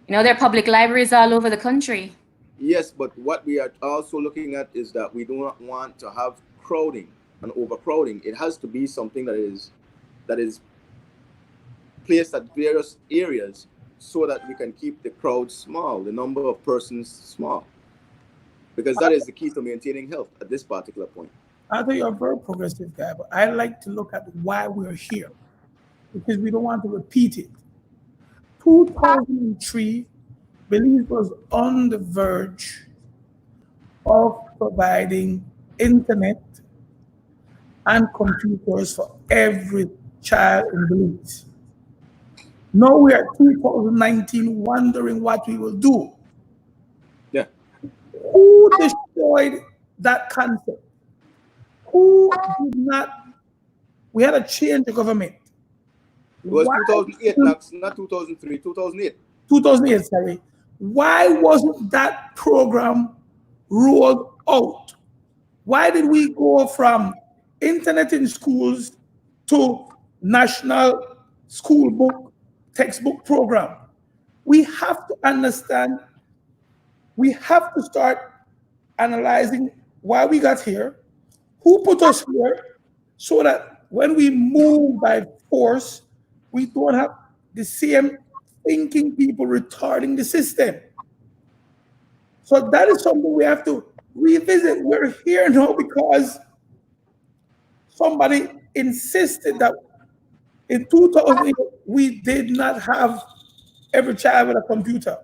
You know, there are public libraries all over the country. Yes, but what we are also looking at is that we do not want to have crowding and overcrowding. It has to be something that is placed at various areas so that we can keep the crowd small, the number of persons small, because that is the key to maintaining health at this particular point. I think you're a very progressive guy, but I like to look at why we're here, because we don't want to repeat it. 2003, Belize was on the verge of providing internet and computers for every child in Belize. Now we are 2019 wondering what we will do. Yeah. Who destroyed that concept? Who did not? We had a change of government. It was 2008, not 2003, 2008. 2008, sorry. Why wasn't that program rolled out? Why did we go from internet in schools to national school book, textbook program. We have to understand, we have to start analyzing why we got here, who put us here, so that when we move by force, we don't have the same thinking people retarding the system. So that is something we have to revisit. We're here now because somebody insisted that in 2008, we did not have every child with a computer.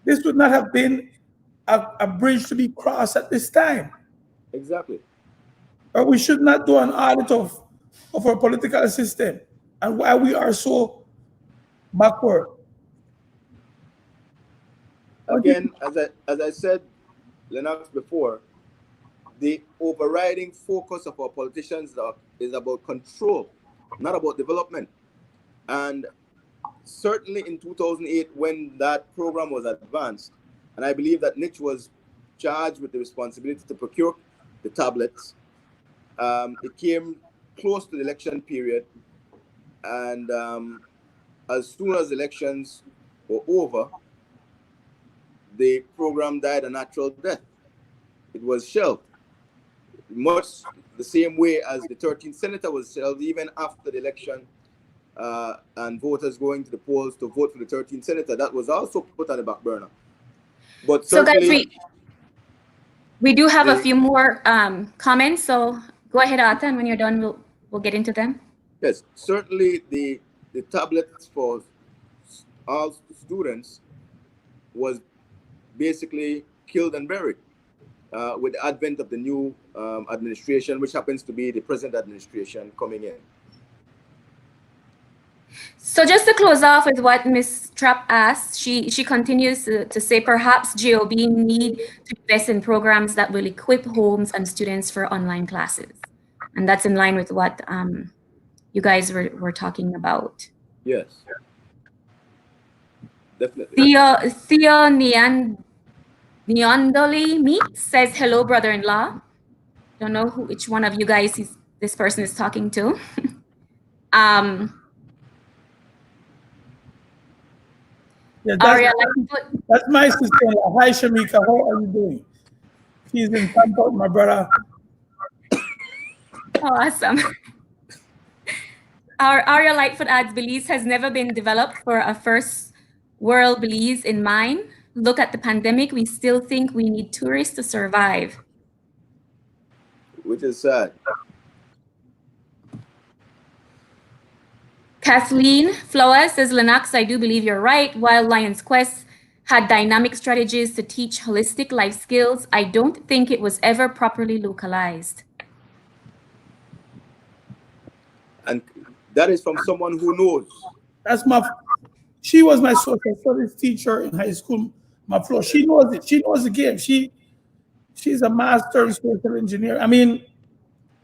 This would not have been a bridge to be crossed at this time. Exactly. Or we should not do an audit of our political system and why we are so backward. Again, as I said, Lennox, before, the overriding focus of our politicians is about control, not about development. And certainly in 2008, when that program was advanced, and I believe that Niche was charged with the responsibility to procure the tablets, it came close to the election period, and as soon as elections were over, the program died a natural death. It was shelved, much the same way as the 13th senator was shelved even after the election, and voters going to the polls to vote for the 13th senator. That was also put on the back burner. But So guys, certainly, we do have a few more comments. So go ahead, Arthur, and when you're done, we'll get into them. yes, certainly the tablets for all students was basically killed and buried with the advent of the new administration, which happens to be the present administration coming in. So just to close off with what Ms. Trapp asked, she continues to say perhaps GOB need to invest in programs that will equip homes and students for online classes. And that's in line with what you guys were talking about. Yes, definitely. Theo Neondoli Meet says, hello, brother-in-law. Don't know which one of you guys this person is talking to. Yeah, Aria, that's my sister-in-law. Hi, Shamika. How are you doing? She's in Tampa, my brother. Awesome. Our Aria Lightfoot adds, Belize has never been developed for a first world Belize in mind. Look at the pandemic. We still think we need tourists to survive. Which is sad. Kathleen Flowers says, Lennox, I do believe you're right. While Lion's Quest had dynamic strategies to teach holistic life skills, I don't think it was ever properly localized. And that is from someone who knows. She was my social studies teacher in high school, my Flo. She knows it. She knows the game. She's a master in social engineering. I mean,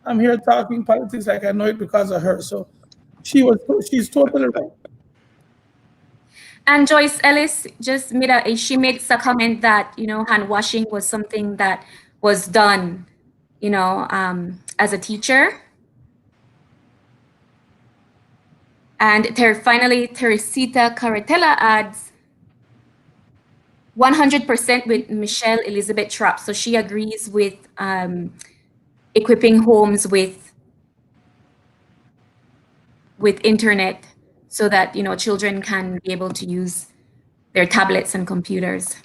I'm here talking politics like I know it because of her. So she's totally right. And Joyce Ellis just made a comment that, hand washing was something that was done, as a teacher. And finally, Teresita Carretella adds 100% with Michelle Elizabeth Trapp. So she agrees with equipping homes with internet so that, children can be able to use their tablets and computers.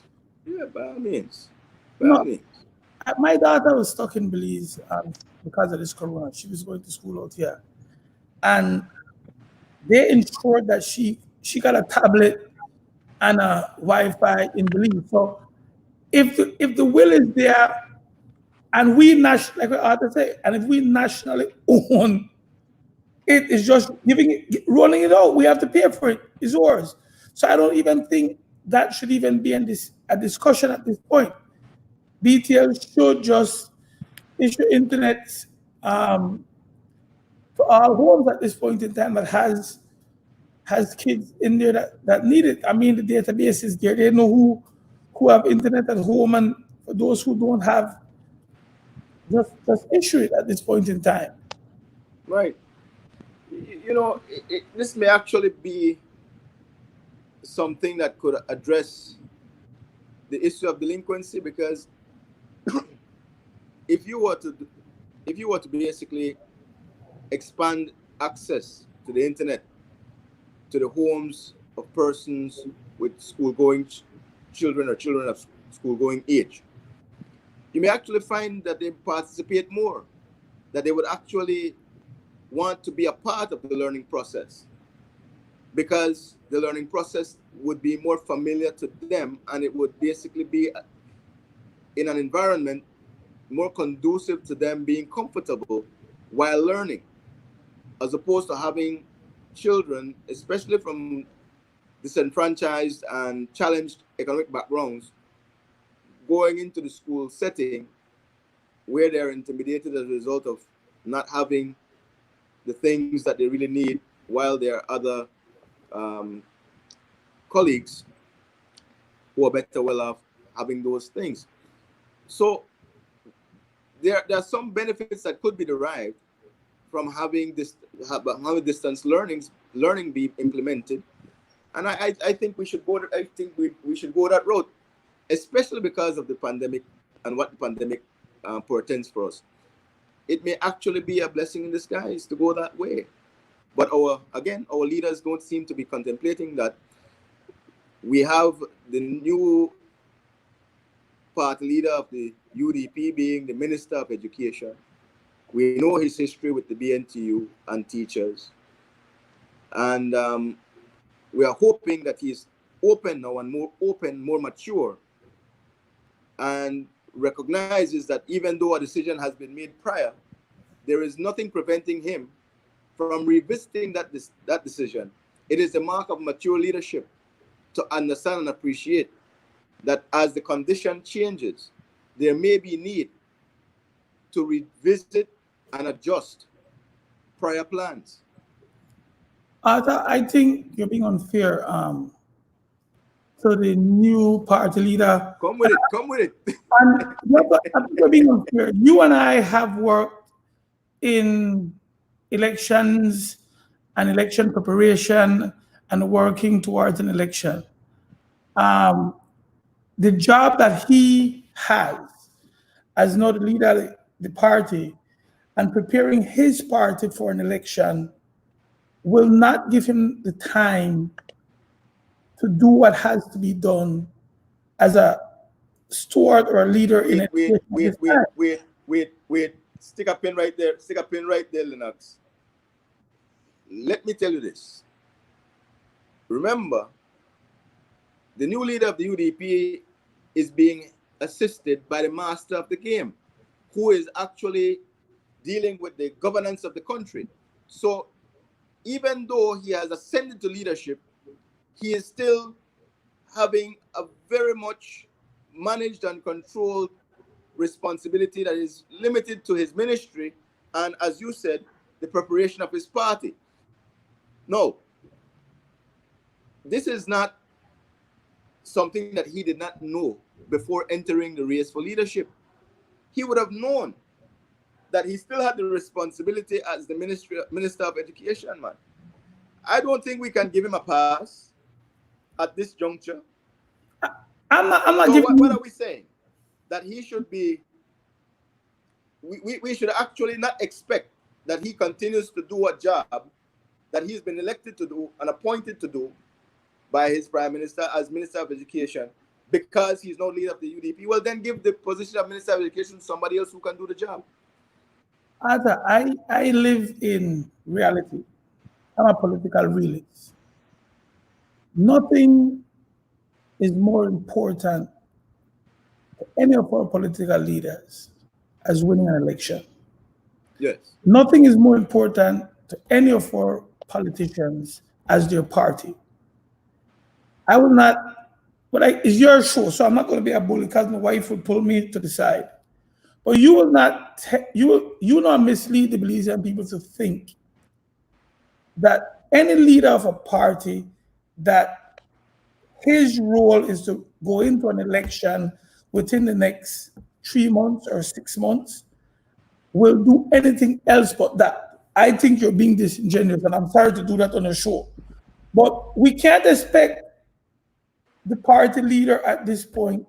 Yeah, by all means. My daughter was stuck in Belize because of this corona. She was going to school out here. And they ensured that she got a tablet and a Wi-Fi in Belize. So if the will is there, and we nationally, like Arthur say, and if we nationally own it, is just rolling it out. We have to pay for it. It's yours. So I don't even think that should even be a discussion at this point. BTL should just issue internet for all homes at this point in time that has kids in there that need it. I mean, the database is there. They know who have internet at home, and for those who don't have, just issue it at this point in time. Right. this may actually be something that could address the issue of delinquency, because if you were to basically expand access to the internet to the homes of persons with school-going children or children of school-going age, you may actually find that they participate more, that they would actually want to be a part of the learning process, because the learning process would be more familiar to them, and it would basically be in an environment more conducive to them being comfortable while learning, as opposed to having children, especially from disenfranchised and challenged economic backgrounds, going into the school setting where they're intimidated as a result of not having the things that they really need, while there are other colleagues who are better well off having those things. So there are some benefits that could be derived from having distance learning be implemented, and I think we should go. We should go that route, especially because of the pandemic and what the pandemic portends for us. It may actually be a blessing in disguise to go that way, but our leaders don't seem to be contemplating that. We have the new party leader of the UDP being the Minister of Education. We know his history with the BNTU and teachers. And we are hoping that he's open now, and more mature, and recognizes that even though a decision has been made prior, there is nothing preventing him from revisiting that decision. It is the mark of mature leadership to understand and appreciate that as the condition changes, there may be need to revisit and adjust prior plans. Arthur, I think you're being unfair. So the new party leader. Come with it. And, no, but I think you're being unfair. You and I have worked in elections and election preparation and working towards an election. The job that he has as not the leader of the party and preparing his party for an election will not give him the time to do what has to be done as a steward or a leader in education. Wait. Stick a pin right there, Lennox. Let me tell you this. Remember, the new leader of the UDP is being assisted by the master of the game, who is actually dealing with the governance of the country. So even though he has ascended to leadership, he is still having a very much managed and controlled responsibility that is limited to his ministry and, as you said, the preparation of his party. No, this is not something that he did not know before entering the race for leadership. He would have known that he still had the responsibility as the Minister of Education, man. I don't think we can give him a pass at this juncture. I'm not so giving what are we saying? That he should be, we should actually not expect that he continues to do a job that he's been elected to do and appointed to do by his Prime Minister as Minister of Education, because he's no leader of the UDP. Well, then give the position of Minister of Education to somebody else who can do the job. Arthur, I live in reality. I'm a political realist. Nothing is more important to any of our political leaders as winning an election. Yes. Nothing is more important to any of our politicians as their party. I will not, but it's your show, so I'm not going to be a bully because my wife will pull me to the side. But you will not, you will not mislead the Belizean people to think that any leader of a party, that his role is to go into an election within the next 3 months or 6 months, will do anything else but that. I think you're being disingenuous, and I'm sorry to do that on a show. But we can't expect the party leader at this point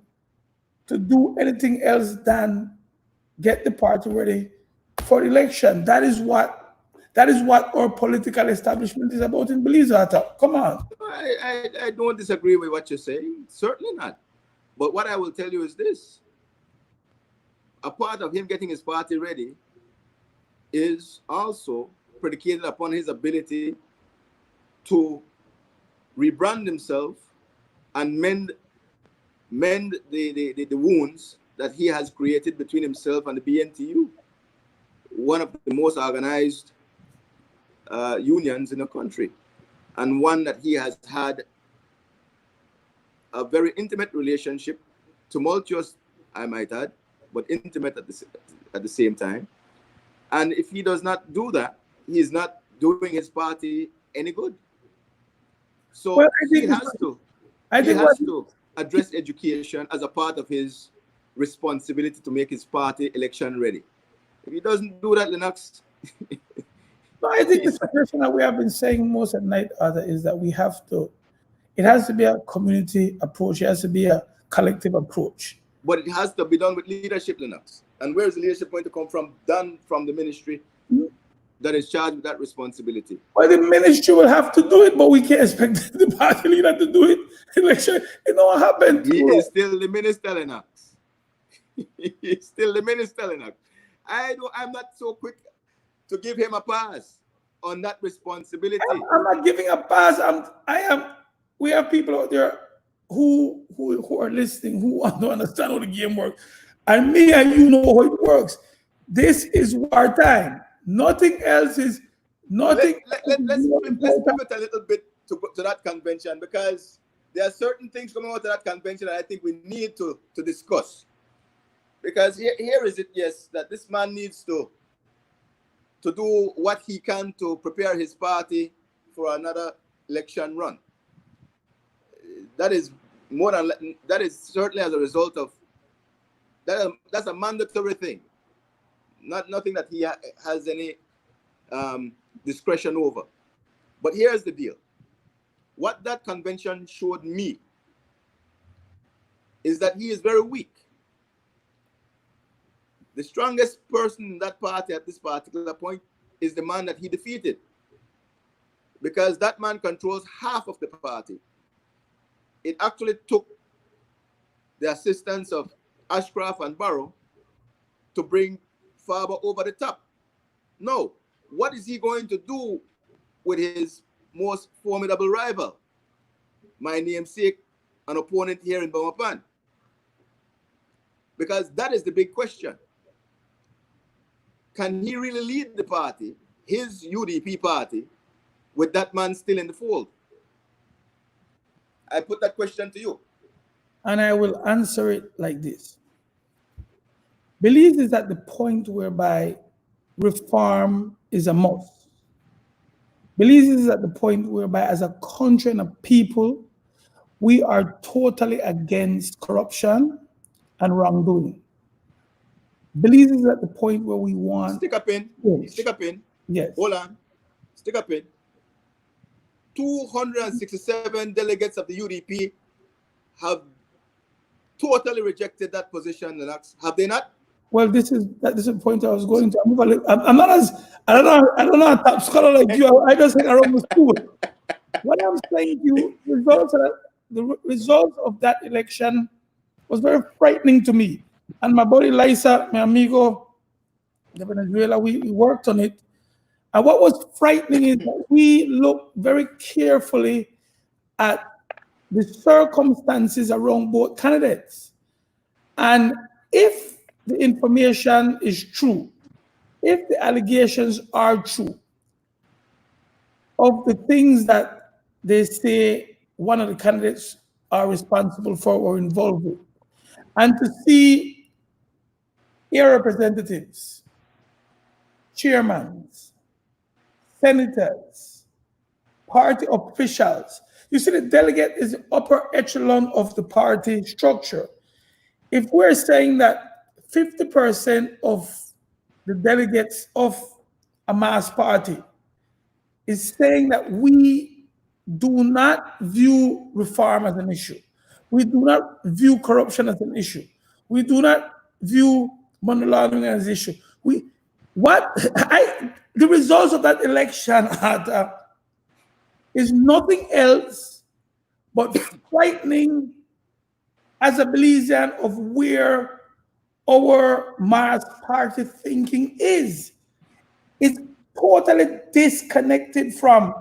to do anything else than get the party ready for the election. That is what our political establishment is about in Belize. Come on. I don't disagree with what you're saying. Certainly not. But what I will tell you is this. A part of him getting his party ready is also predicated upon his ability to rebrand himself and mend the wounds that he has created between himself and the BNTU, one of the most organized unions in the country, and one that he has had a very intimate relationship, tumultuous, I might add, but intimate at the same time. And if he does not do that, he is not doing his party any good. So Well, he has to address education as a part of his responsibility to make his party election ready. If he doesn't do that, Lennox. No, I think the situation that we have been saying most at night, is that it has to be a community approach. It has to be a collective approach. But it has to be done with leadership, Lennox. And where is the leadership going to come from? Done from the ministry that is charged with that responsibility. Well, the ministry will have to do it, but we can't expect the party leader to do it. Election, you know what happened? He is still the minister, Lennox. He is still the minister, Lennox. I'm not so quick to give him a pass on that responsibility. I'm not giving a pass. We have people out there who are listening, who want to understand how the game works. And me and you know how it works. This is wartime. Nothing else is nothing. Let's pivot a little bit to that convention, because there are certain things coming out of that convention that I think we need to discuss. Because here is it, yes, that this man needs to do what he can to prepare his party for another election run. That is certainly as a result of that. That's a mandatory thing, nothing that he has any discretion over. But here's the deal: what that convention showed me is that he is very weak. The strongest person in that party at this particular point is the man that he defeated, because that man controls half of the party. It actually took the assistance of Ashcroft and Barrow to bring Faber over the top. No, what is he going to do with his most formidable rival, my namesake, an opponent here in Belmopan? Because that is the big question. Can he really lead the party, his UDP party, with that man still in the fold? I put that question to you. And I will answer it like this. Belize is at the point whereby reform is a must. Belize is at the point whereby, as a country and a people, we are totally against corruption and wrongdoing. Belize is at the point where we want... Stick up in. Stick up in. Yes. Hold on. Stick up in. 267 delegates of the UDP have totally rejected that position, Lennox. Have they not? Well, this is the point I was going to. I'm not as I don't know a top scholar like you. I just hang around the school. What I'm saying to you, the results of that election was very frightening to me. And my buddy Lisa, my amigo, de Venezuela, we worked on it. And what was frightening is that we looked very carefully at the circumstances around both candidates. And if the information is true, if the allegations are true of the things that they say one of the candidates are responsible for or involved with, and to see your representatives, chairmen, senators, party officials. You see, the delegate is the upper echelon of the party structure. If we're saying that 50% of the delegates of a mass party, is saying that we do not view reform as an issue. We do not view corruption as an issue. We do not view money laundering as an issue. The results of that election is nothing else but frightening as a Belizean of where our mass party thinking is. It's totally disconnected from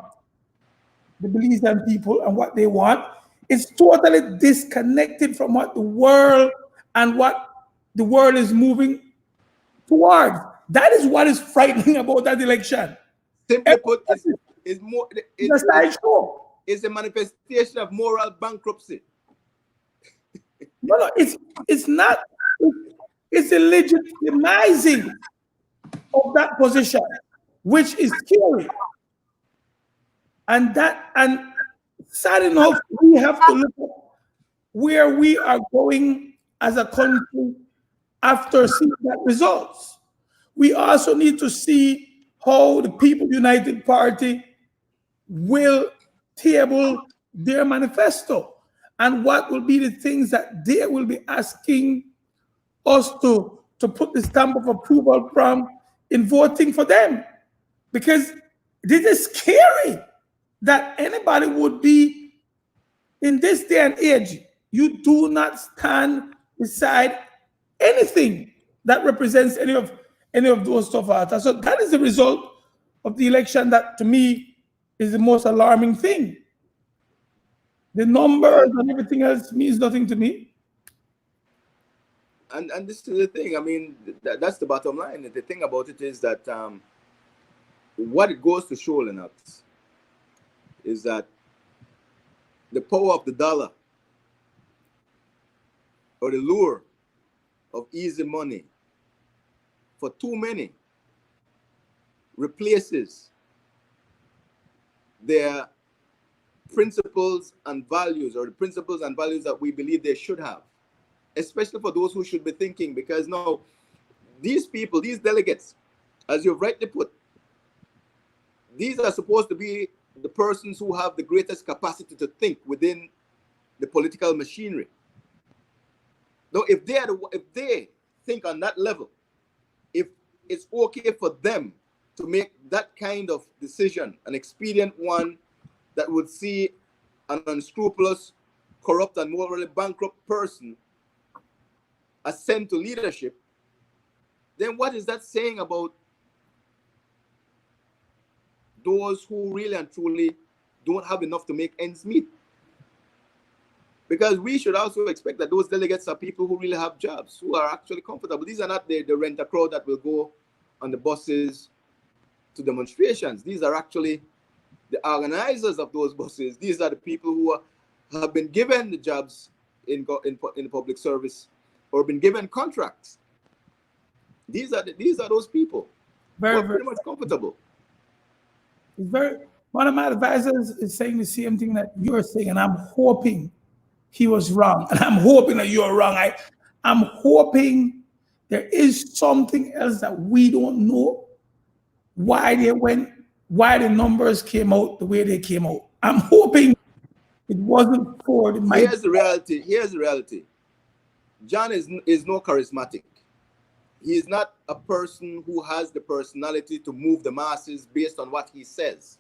the Belizean people and what they want. It's totally disconnected from what the world is moving towards. That is what is frightening about that election. Simply put, it's a manifestation of moral bankruptcy. No, it's not. It's a legitimizing of that position, which is scary. And sad enough, we have to look at where we are going as a country after seeing that results. We also need to see how the People United Party will table their manifesto and what will be the things that they will be asking us to put the stamp of approval from in voting for them. Because this is scary that anybody would be, in this day and age, you do not stand beside anything that represents any of those stuff. So that is the result of the election that, to me, is the most alarming thing. The numbers and everything else means nothing to me. And this is the thing. I mean, that's the bottom line. The thing about it is that what it goes to show, Lennox, is that the power of the dollar, or the lure of easy money, for too many, replaces their principles and values, or the principles and values that we believe they should have, especially for those who should be thinking. Because now, these people, these delegates, as you've rightly put, these are supposed to be the persons who have the greatest capacity to think within the political machinery. Now, if they think on that level, if it's okay for them to make that kind of decision, an expedient one that would see an unscrupulous, corrupt, and morally bankrupt person ascend to leadership, then what is that saying about those who really and truly don't have enough to make ends meet? Because we should also expect that those delegates are people who really have jobs, who are actually comfortable. These are not the renter crowd that will go on the buses to demonstrations. These are actually the organizers of those buses. These are the people who have been given the jobs in public service, or been given contracts. These are those people who are pretty much comfortable. One of my advisors is saying the same thing that you're saying, and I'm hoping he was wrong, and I'm hoping that you're wrong. I'm hoping there is something else that we don't know, why the numbers came out the way they came out. I'm hoping it wasn't for the might. Here's the reality. John is no charismatic. He is not a person who has the personality to move the masses based on what he says.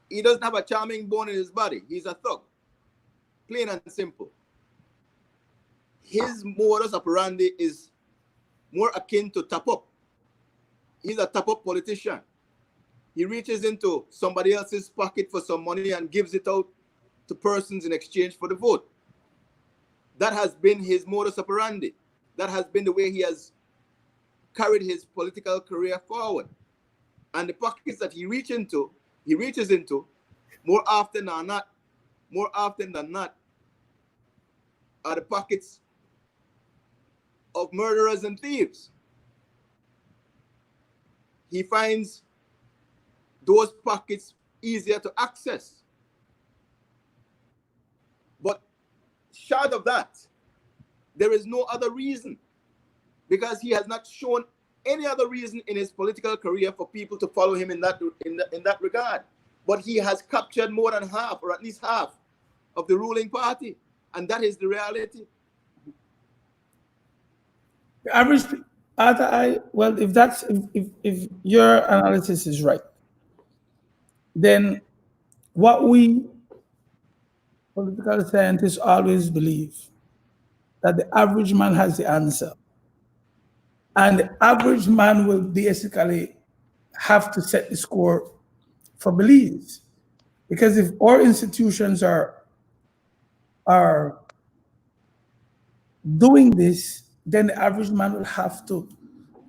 He doesn't have a charming bone in his body. He's a thug. Plain and simple. His modus operandi is more akin to top-up. He's a top-up politician. He reaches into somebody else's pocket for some money and gives it out to persons in exchange for the vote. That has been his modus operandi. That has been the way he has carried his political career forward. And the pockets that he reaches into, more often than not, are the pockets of murderers and thieves. He finds those pockets easier to access. But short of that, there is no other reason, because he has not shown any other reason in his political career for people to follow him in that regard. But he has captured more than half, or at least half, of the ruling party, and that is the reality. The average, well, if your analysis is right, then what we political scientists always believe, that the average man has the answer, and the average man will basically have to set the score for Belize, because if our institutions are doing this, then the average man will have to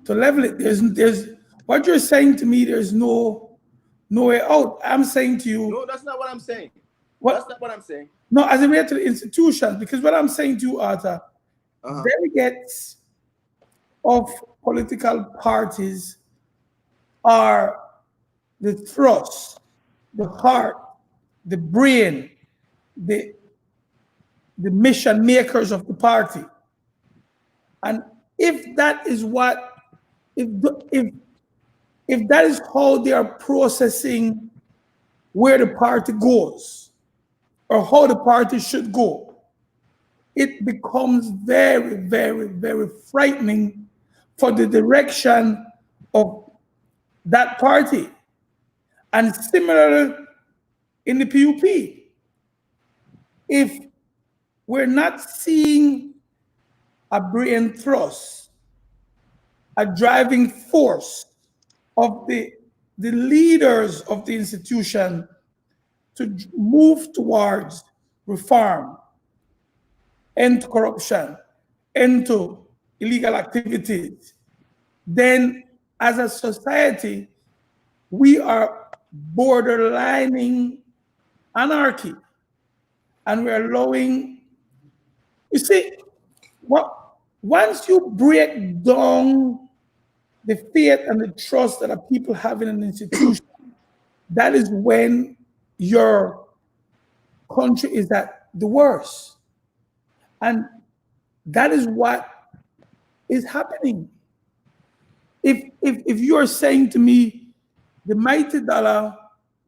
level it. There's what you're saying to me. There's no way out. I'm saying to you. No, that's not what I'm saying. What? That's not what I'm saying. No, as it relates to the institutions, because what I'm saying to you, Arthur, delegates of political parties are the thrust, the heart, the brain, the mission makers of the party. And if that is what, if that is how they are processing where the party goes or how the party should go, it becomes very, very, very frightening for the direction of that party. And similarly in the PUP, if we're not seeing a brain thrust, a driving force of the leaders of the institution to move towards reform, end corruption, end to illegal activities, then as a society, we are borderlining anarchy. And we're allowing, you see, once you break down the faith and the trust that people have in an institution, that is when your country is at the worst. And that is what is happening. If you are saying to me, the mighty dollar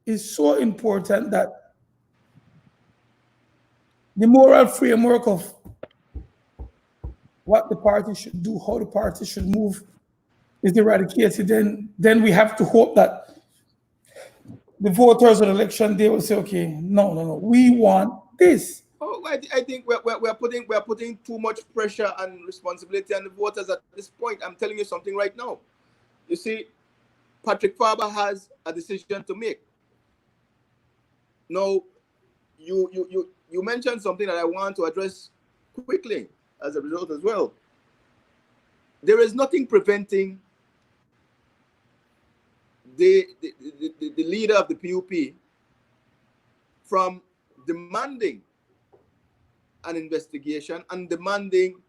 is so important that the moral framework of what the party should do, how the party should move, is eradicated, then we have to hope that the voters on election day will say, okay, no, we want this. Oh, I think we're putting too much pressure and responsibility on the voters at this point. I'm telling you something right now. You see, Patrick Farber has a decision to make. Now, you mentioned something that I want to address quickly as a result as well. There is nothing preventing the leader of the PUP from demanding an investigation and demanding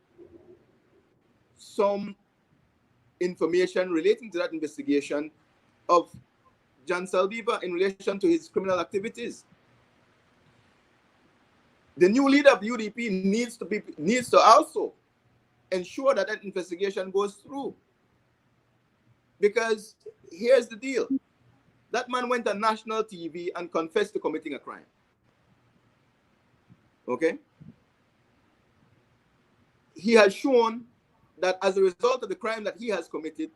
some information relating to that investigation of Jan Saldivar in relation to his criminal activities. The new leader of the UDP needs to also ensure that that investigation goes through. Because here's the deal. That man went on national TV and confessed to committing a crime. Okay? He has shown that as a result of the crime that he has committed,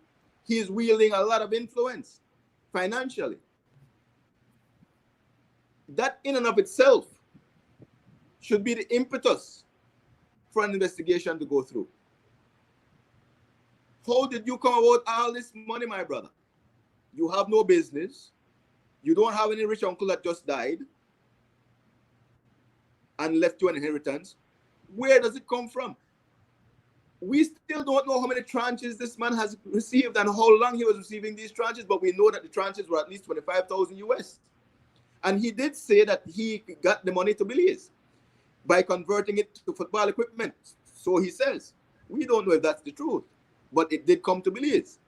he is wielding a lot of influence financially. That in and of itself should be the impetus for an investigation to go through. How did you come about all this money, my brother? You have no business. You don't have any rich uncle that just died and left you an inheritance. Where does it come from? We still don't know how many tranches this man has received and how long he was receiving these tranches, but we know that the tranches were at least 25,000 US. And he did say that he got the money to Belize by converting it to football equipment. So he says. We don't know if that's the truth, but it did come to Belize.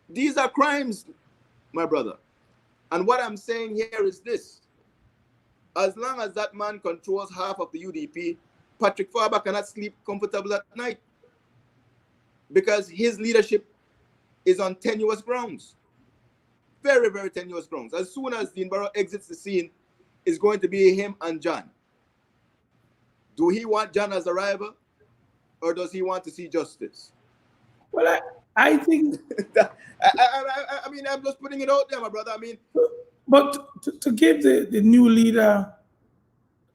These are crimes, my brother. And what I'm saying here is this. As long as that man controls half of the UDP, Patrick Farber cannot sleep comfortable at night. because his leadership is on tenuous grounds. Very, very tenuous grounds. As soon as Dean Barrow exits the scene, it's going to be him and John. Do he want John as a rival, or does he want to see justice? Well, I think... I mean, I'm just putting it out there, my brother. I mean... But to give the new leader,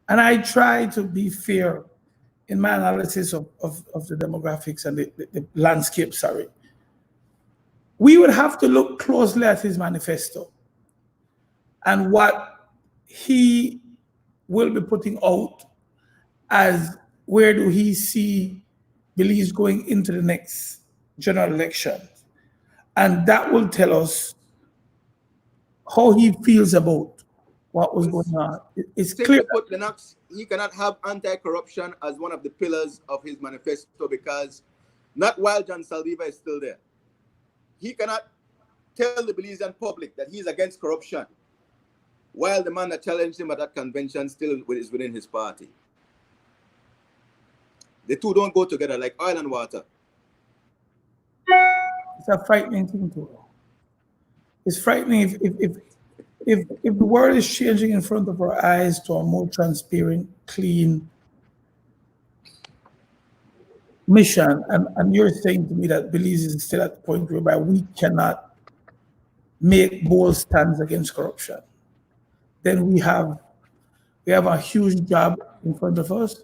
and I try to be fair in my analysis of the demographics and the landscape, sorry, we would have to look closely at his manifesto and what he will be putting out as where do he see Belize going into the next general election. And that will tell us how he feels about what was going on. It's clear. Put Lennox, he cannot have anti-corruption as one of the pillars of his manifesto because not while John Saldivar is still there. He cannot tell the Belizean public that he's against corruption while the man that challenged him at that convention still is within his party. The two don't go together like oil and water. It's a frightening thing to do. It's frightening if the world is changing in front of our eyes to a more transparent, clean mission, and you're saying to me that Belize is still at the point whereby we cannot make bold stands against corruption, then we have a huge job in front of us.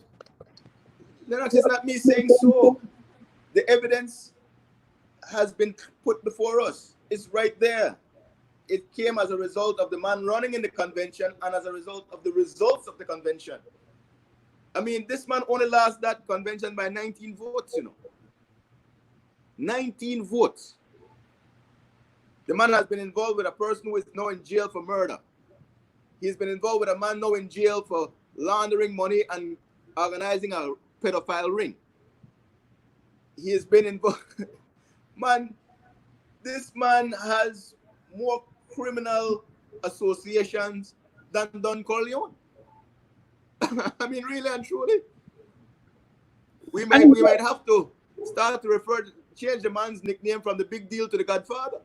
Lennox, it's not me saying so. The evidence has been put before us. It's right there. It came as a result of the man running in the convention and as a result of the results of the convention. I mean, this man only lost that convention by 19 votes, 19 votes. The man has been involved with a person who is now in jail for murder. He's been involved with a man now in jail for laundering money and organizing a pedophile ring. He has been involved. Man, this man has more criminal associations than Don Corleone. I mean, really and truly. We might have to start to change the man's nickname from the Big Deal to the Godfather.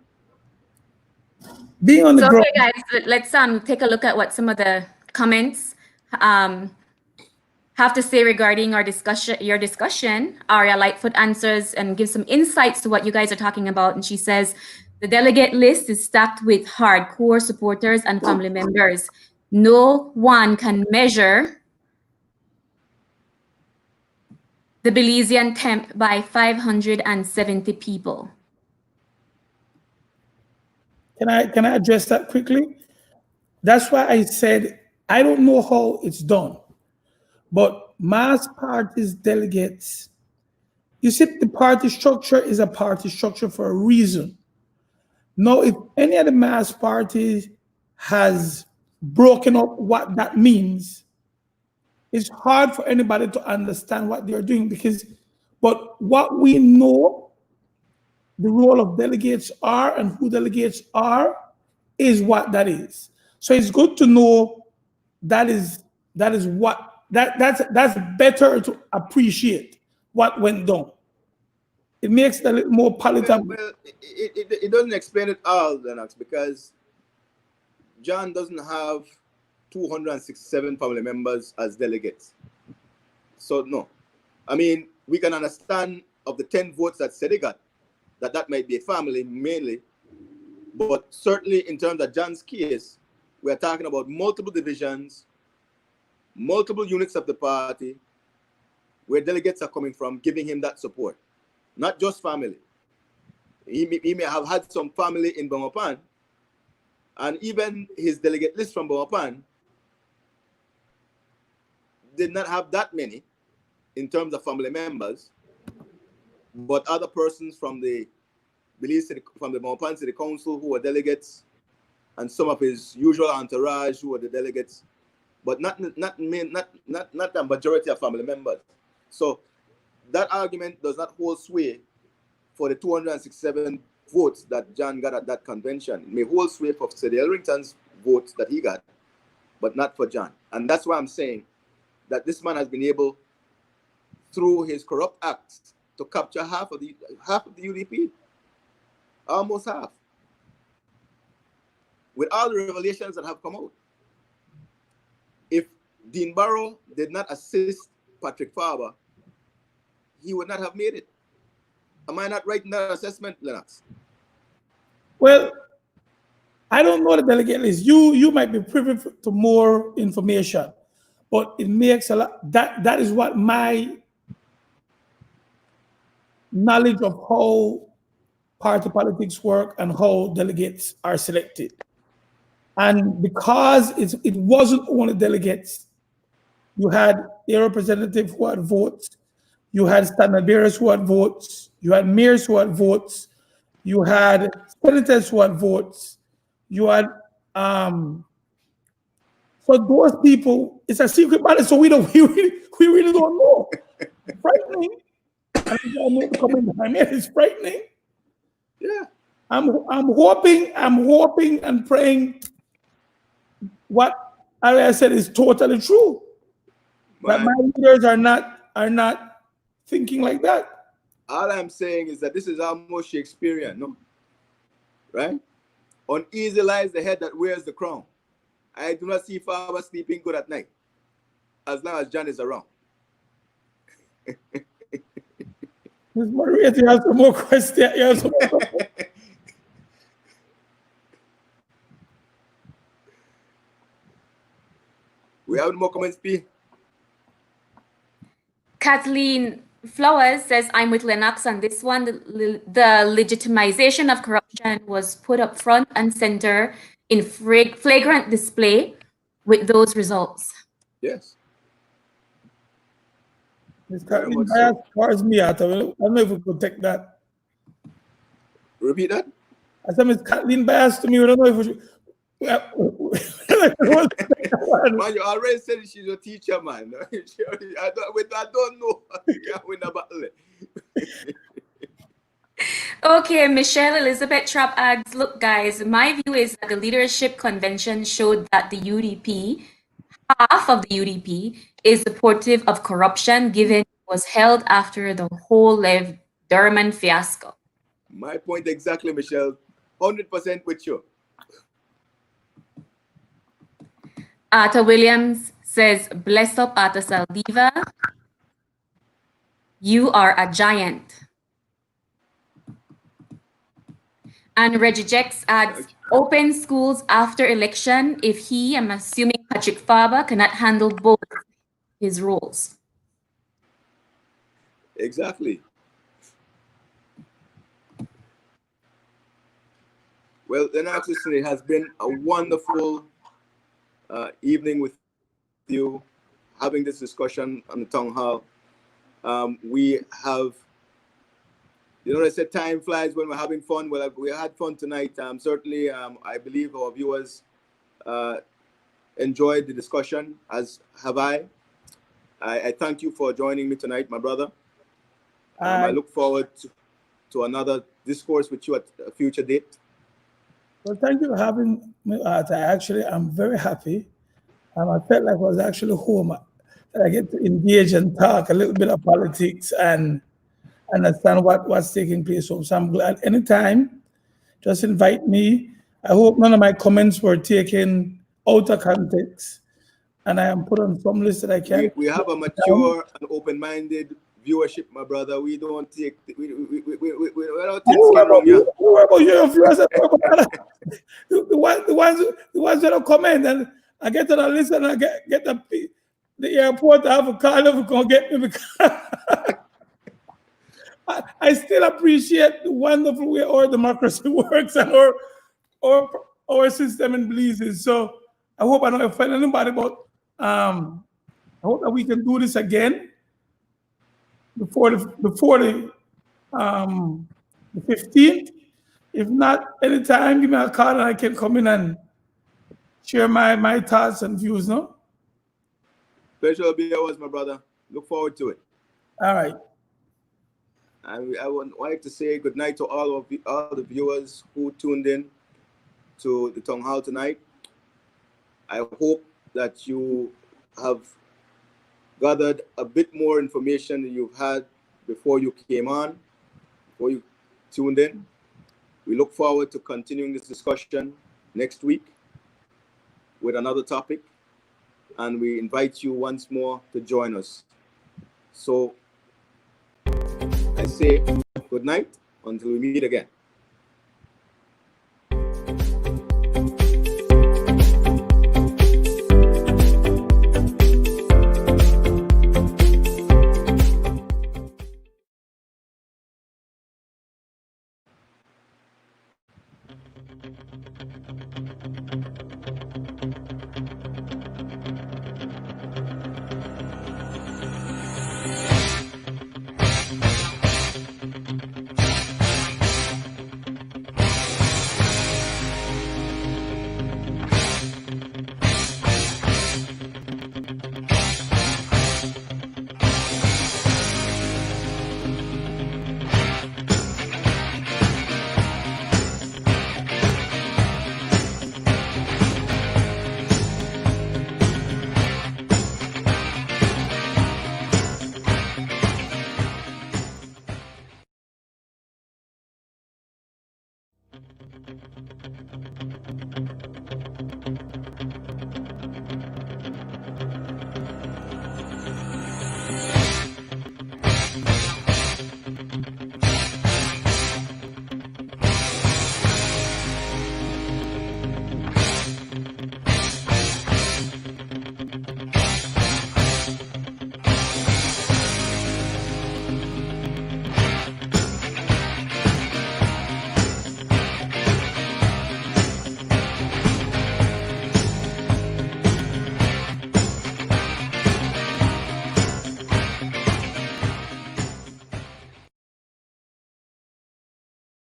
Being on the okay, guys, let's take a look at what some of the comments have to say regarding your discussion. Aria Lightfoot answers and gives some insights to what you guys are talking about. And she says, the delegate list is stacked with hardcore supporters and family members. No one can measure the Belizean temp by 570 people. Can I address that quickly? That's why I said, I don't know how it's done, but mass parties delegates, you see, the party structure is a party structure for a reason. Now, if any of the mass parties has broken up what that means, it's hard for anybody to understand what they're doing but what we know the role of delegates are and who delegates are is what that is. So it's good to know that's better to appreciate what went down. It makes it a little more palatable. Well, it doesn't explain it all, Lennox, because John doesn't have 267 family members as delegates. So no. I mean, we can understand of the 10 votes that Sedi got, that might be a family mainly, but certainly in terms of John's case, we are talking about multiple divisions, multiple units of the party, where delegates are coming from, giving him that support. Not just family. He may have had some family in Belmopan, and even his delegate list from Belmopan did not have that many in terms of family members, but other persons from the Belmopan City Council who were delegates, and some of his usual entourage who were the delegates, but not the majority of family members. So that argument does not hold sway for the 267 votes that John got at that convention. It may hold sway for Sedi Elrington's votes that he got, but not for John. And that's why I'm saying that this man has been able, through his corrupt acts, to capture half of the UDP, almost half, with all the revelations that have come out. If Dean Barrow did not assist Patrick Farber, he would not have made it. Am I not right in that assessment, Lennox? Well, I don't know the delegate list. You might be privy to more information, but it makes a lot. That is what my knowledge of how party politics work and how delegates are selected. And because it wasn't only delegates, you had a representative who had votes, you had standard bearers who had votes, you had mayors who had votes, you had senators who had votes, you had so those people, it's a secret ballot, so we really don't know. Frightening. I know the comment behind me. It's frightening. Yeah. I'm hoping and praying what I said is totally true. That my leaders are not thinking like that. All I'm saying is that this is almost Shakespearean, no? Right? Uneasy lies the head that wears the crown. I do not see Farber sleeping good at night, as long as John is around. Ms. Maria, you have some more questions. We have more comments, P. Kathleen Flowers says, I'm with Lennox on this one. The legitimization of corruption was put up front and center in flagrant display with those results. Yes. Ms. Kathleen, as far as me, I don't know if we could take that. Repeat that? I said, Ms. Kathleen biased to me. I don't know if we should. Man, you already said she's a teacher, man. I don't know. You can't win a battle. Okay, Michelle Elizabeth Trapp adds, look, guys, my view is that the leadership convention showed that the UDP, half of the UDP, is supportive of corruption, given it was held after the whole Lev Derman fiasco. My point exactly, Michelle. 100% with you. Arthur Williams says, bless up, Arthur Saldiva. You are a giant. And Reggie Jex adds, open schools after election if he, I'm assuming Patrick Farber, cannot handle both his roles. Exactly. Well, then actually, it has been a wonderful evening with you, having this discussion on the town hall. We have, they said time flies when we're having fun. Well, we had fun tonight. Certainly, I believe our viewers enjoyed the discussion, as have I. I thank you for joining me tonight, my brother. I look forward to another discourse with you at a future date. Well, thank you for having me. I'm very happy. I felt like I was actually home. That I get to engage and talk a little bit of politics and understand what's taking place. So I'm glad. Anytime, just invite me. I hope none of my comments were taken out of context, and I am put on some list that I can. We have a mature and open-minded viewership, my brother. We don't take we don't take skin wrong, yeah. What about your viewers? The ones that don't comment, and I get to the list and I get the airport. I have a car to go get me because I still appreciate the wonderful way our democracy works and our system in Belize. So I hope I don't offend anybody, but I hope that we can do this again before the 15th. If not, anytime, give me a call and I can come in and share my thoughts and views, no? Pleasure will be ours, my brother. Look forward to it. All right. And I would like to say good night to all the viewers who tuned in to the town hall tonight. I hope that you have gathered a bit more information than you've had before you came on, before you tuned in. We look forward to continuing this discussion next week with another topic, and we invite you once more to join us. So I say good night until we meet again.